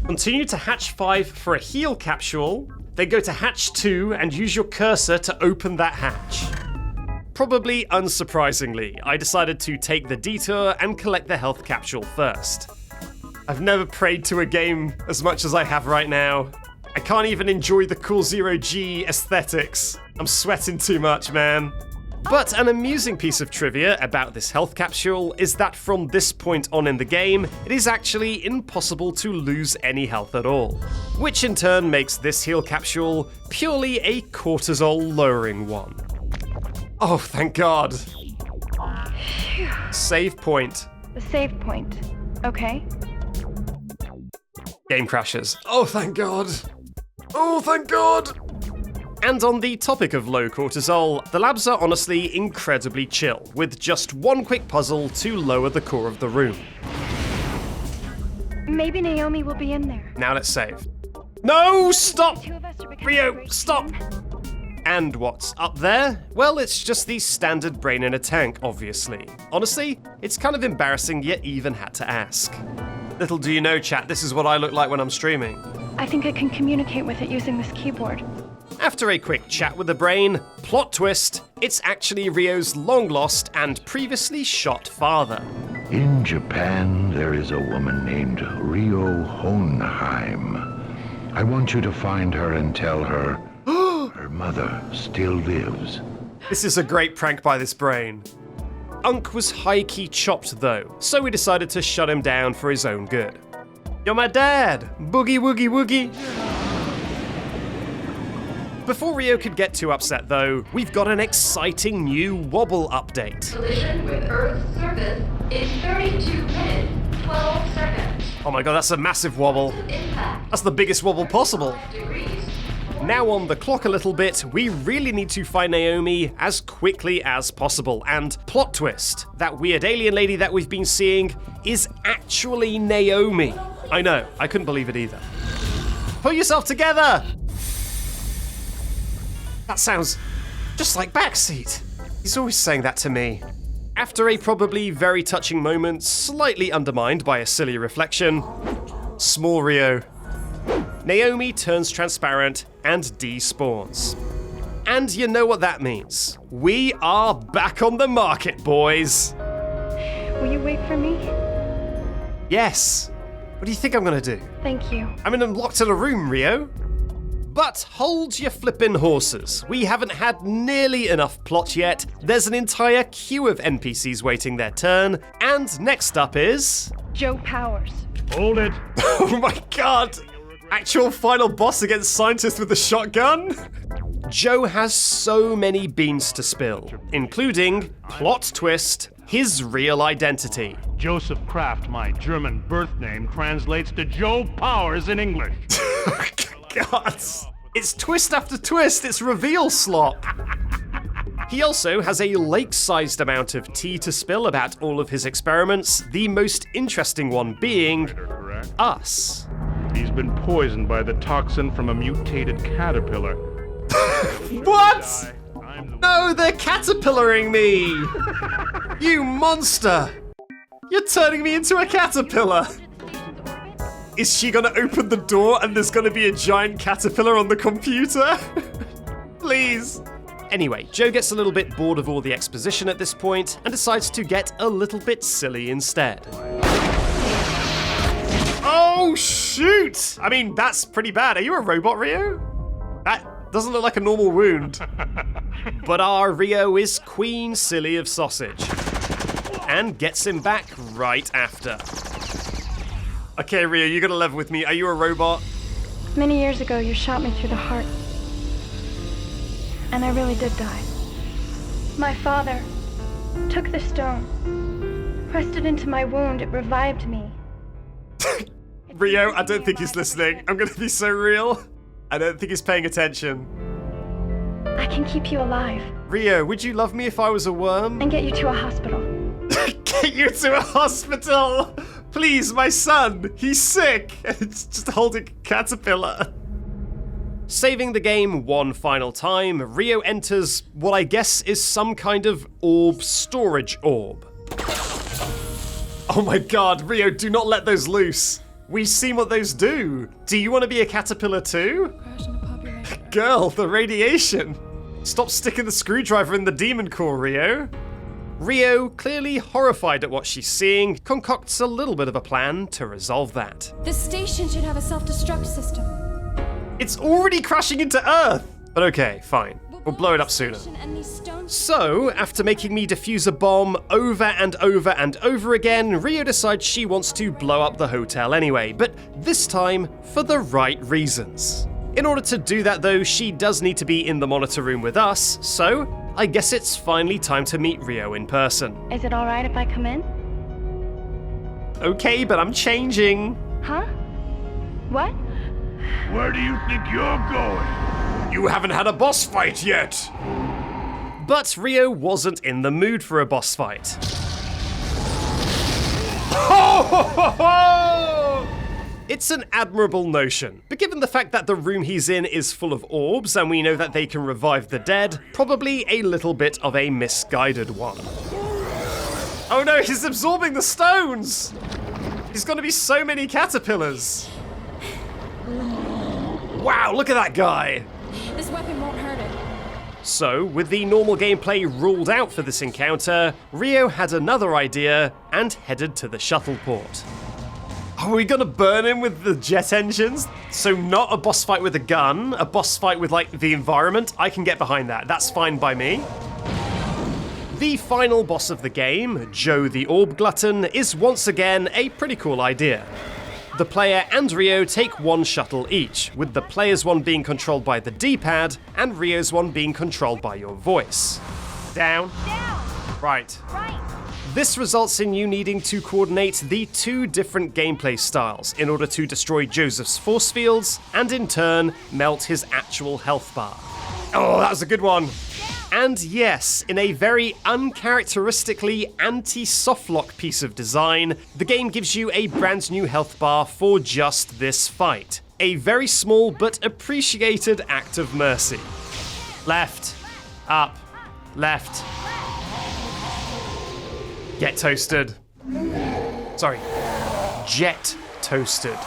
Continue to hatch 5 for a heal capsule, then go to hatch 2 and use your cursor to open that hatch. Probably unsurprisingly, I decided to take the detour and collect the health capsule first. I've never prayed to a game as much as I have right now. I can't even enjoy the cool 0G aesthetics. I'm sweating too much, man. But an amusing piece of trivia about this health capsule is that from this point on in the game, it is actually impossible to lose any health at all. Which in turn makes this heal capsule purely a cortisol lowering one. Oh, thank God. Save point. The save point. Okay. Game crashes. Oh, thank God. Oh, thank God. And on the topic of low cortisol, the labs are honestly incredibly chill, with just one quick puzzle to lower the core of the room. Maybe Naomi will be in there. Now let's save. No, stop! Two of us are becoming Rio, a great stop! team. And what's up there? Well, it's just the standard brain in a tank, obviously. Honestly, it's kind of embarrassing yet even had to ask. Little do you know, chat, this is what I look like when I'm streaming. I think I can communicate with it using this keyboard. After a quick chat with the brain, plot twist, it's actually Rio's long-lost and previously shot father. In Japan, there is a woman named Rio Hohenheim. I want you to find her and tell her her mother still lives. This is a great prank by this brain. Unk was high-key chopped though, so we decided to shut him down for his own good. You're my dad! Boogie woogie woogie! Before Rio could get too upset though, we've got an exciting new wobble update. Collision with Earth's surface in 32 minutes, 12 seconds. Oh my god, that's a massive wobble. Impact. That's the biggest wobble possible. 5 degrees. Now on the clock a little bit, we really need to find Naomi as quickly as possible. And plot twist, that weird alien lady that we've been seeing is actually Naomi. I know, I couldn't believe it either. Pull yourself together! That sounds just like Backseat. He's always saying that to me. After a probably very touching moment, slightly undermined by a silly reflection, small Rio. Naomi turns transparent and despawns. And you know what that means. We are back on the market, boys. Will you wait for me? Yes. What do you think I'm gonna do? Thank you. I'm locked in a room, Rio. But hold your flippin' horses. We haven't had nearly enough plot yet. There's an entire queue of NPCs waiting their turn. And next up is... Joe Powers. Hold it. Oh my god! Actual final boss against scientist with a shotgun? Joe has so many beans to spill, including, plot twist, his real identity. Joseph Kraft, my German birth name, translates to Joe Powers in English. God, it's twist after twist, it's reveal slop. He also has a lake-sized amount of tea to spill about all of his experiments, the most interesting one being us. He's been poisoned by the toxin from a mutated caterpillar. What? No, they're caterpillaring me! You monster! You're turning me into a caterpillar! Is she gonna open the door and there's gonna be a giant caterpillar on the computer? Please. Anyway, Joe gets a little bit bored of all the exposition at this point and decides to get a little bit silly instead. Oh, shoot! I mean, that's pretty bad. Are you a robot, Rio? That doesn't look like a normal wound. But our Rio is Queen Silly of Sausage. And gets him back right after. Okay, Rio, you gotta level with me. Are you a robot? Many years ago, you shot me through the heart. And I really did die. My father took the stone, pressed it into my wound, it revived me. Rio, I don't think he's listening. I'm gonna be so real. I don't think he's paying attention. I can keep you alive. Rio, would you love me if I was a worm? And get you to a hospital. Get you to a hospital! Please, my son! He's sick! It's just holding a caterpillar. Saving the game one final time, Rio enters what I guess is some kind of orb storage orb. Oh my god, Rio, do not let those loose. We've seen what those do. Do you want to be a caterpillar too? Girl, the radiation. Stop sticking the screwdriver in the demon core, Rio. Rio, clearly horrified at what she's seeing, concocts a little bit of a plan to resolve that. The station should have a self-destruct system. It's already crashing into Earth! But okay, fine. We'll blow it up sooner. So, after making me defuse a bomb over and over and over again, Rio decides she wants to blow up the hotel anyway, but this time for the right reasons. In order to do that though, she does need to be in the monitor room with us, so I guess it's finally time to meet Rio in person. Is it alright if I come in? Okay, but I'm changing. Huh? What? Where do you think you're going? You haven't had a boss fight yet! But Rio wasn't in the mood for a boss fight. Ho, ho, ho, ho! It's an admirable notion, but given the fact that the room he's in is full of orbs and we know that they can revive the dead, probably a little bit of a misguided one. Oh no, he's absorbing the stones! He's gonna be so many caterpillars! Wow, look at that guy! This weapon won't hurt it. So, with the normal gameplay ruled out for this encounter, Rio had another idea and headed to the shuttle port. Are we gonna burn him with the jet engines? So not a boss fight with a gun, a boss fight with, like, the environment? I can get behind that. That's fine by me. The final boss of the game, Joe the Orb Glutton, is once again a pretty cool idea. The player and Rio take one shuttle each, with the player's one being controlled by the D-pad and Rio's one being controlled by your voice. Down. Down. Right. Right. This results in you needing to coordinate the two different gameplay styles in order to destroy Joseph's force fields and in turn melt his actual health bar. Oh, that was a good one. And yes, in a very uncharacteristically anti-softlock piece of design, the game gives you a brand new health bar for just this fight. A very small but appreciated act of mercy. Left, up, left. Get toasted. Sorry, jet toasted.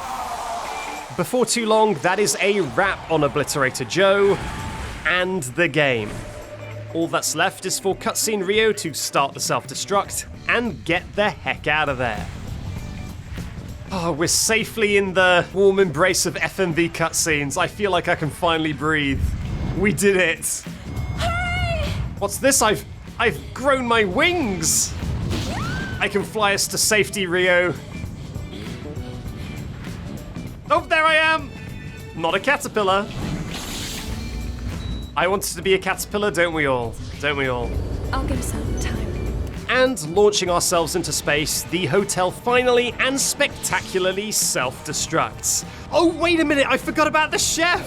Before too long, that is a wrap on Obliterator Joe and the game. All that's left is for Cutscene Rio to start the self-destruct and get the heck out of there. Oh, we're safely in the warm embrace of FMV cutscenes. I feel like I can finally breathe. We did it. Hurry! What's this? I've grown my wings. I can fly us to safety, Rio. Oh, there I am. not a caterpillar. I wanted to be a caterpillar, don't we all? Don't we all? I'll give us time. And launching ourselves into space, the hotel finally and spectacularly self-destructs. Oh, wait a minute, I forgot about the chef!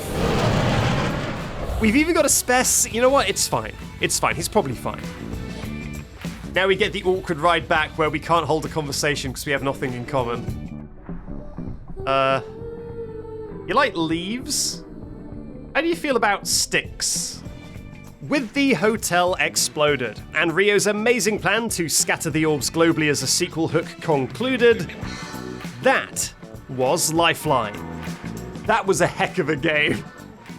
We've even got a spare you know what, it's fine. It's fine, he's probably fine. Now we get the awkward ride back where we can't hold a conversation because we have nothing in common. You like leaves? How do you feel about sticks? With the hotel exploded, and Rio's amazing plan to scatter the orbs globally as a sequel hook concluded, that was Lifeline. That was a heck of a game.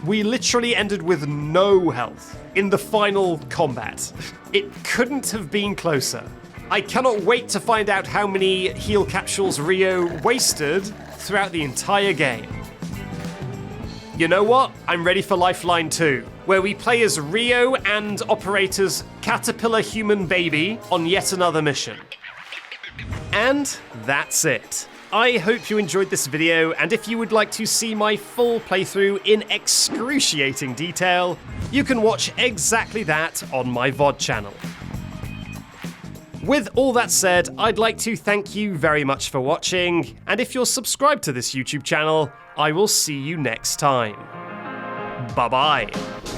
We literally ended with no health in the final combat. It couldn't have been closer. I cannot wait to find out how many heal capsules Rio wasted throughout the entire game. You know what? I'm ready for Lifeline 2, where we play as Rio and Operator's caterpillar human baby on yet another mission. And that's it. I hope you enjoyed this video, and if you would like to see my full playthrough in excruciating detail, you can watch exactly that on my VOD channel. With all that said, I'd like to thank you very much for watching, and if you're subscribed to this YouTube channel, I will see you next time. Bye-bye.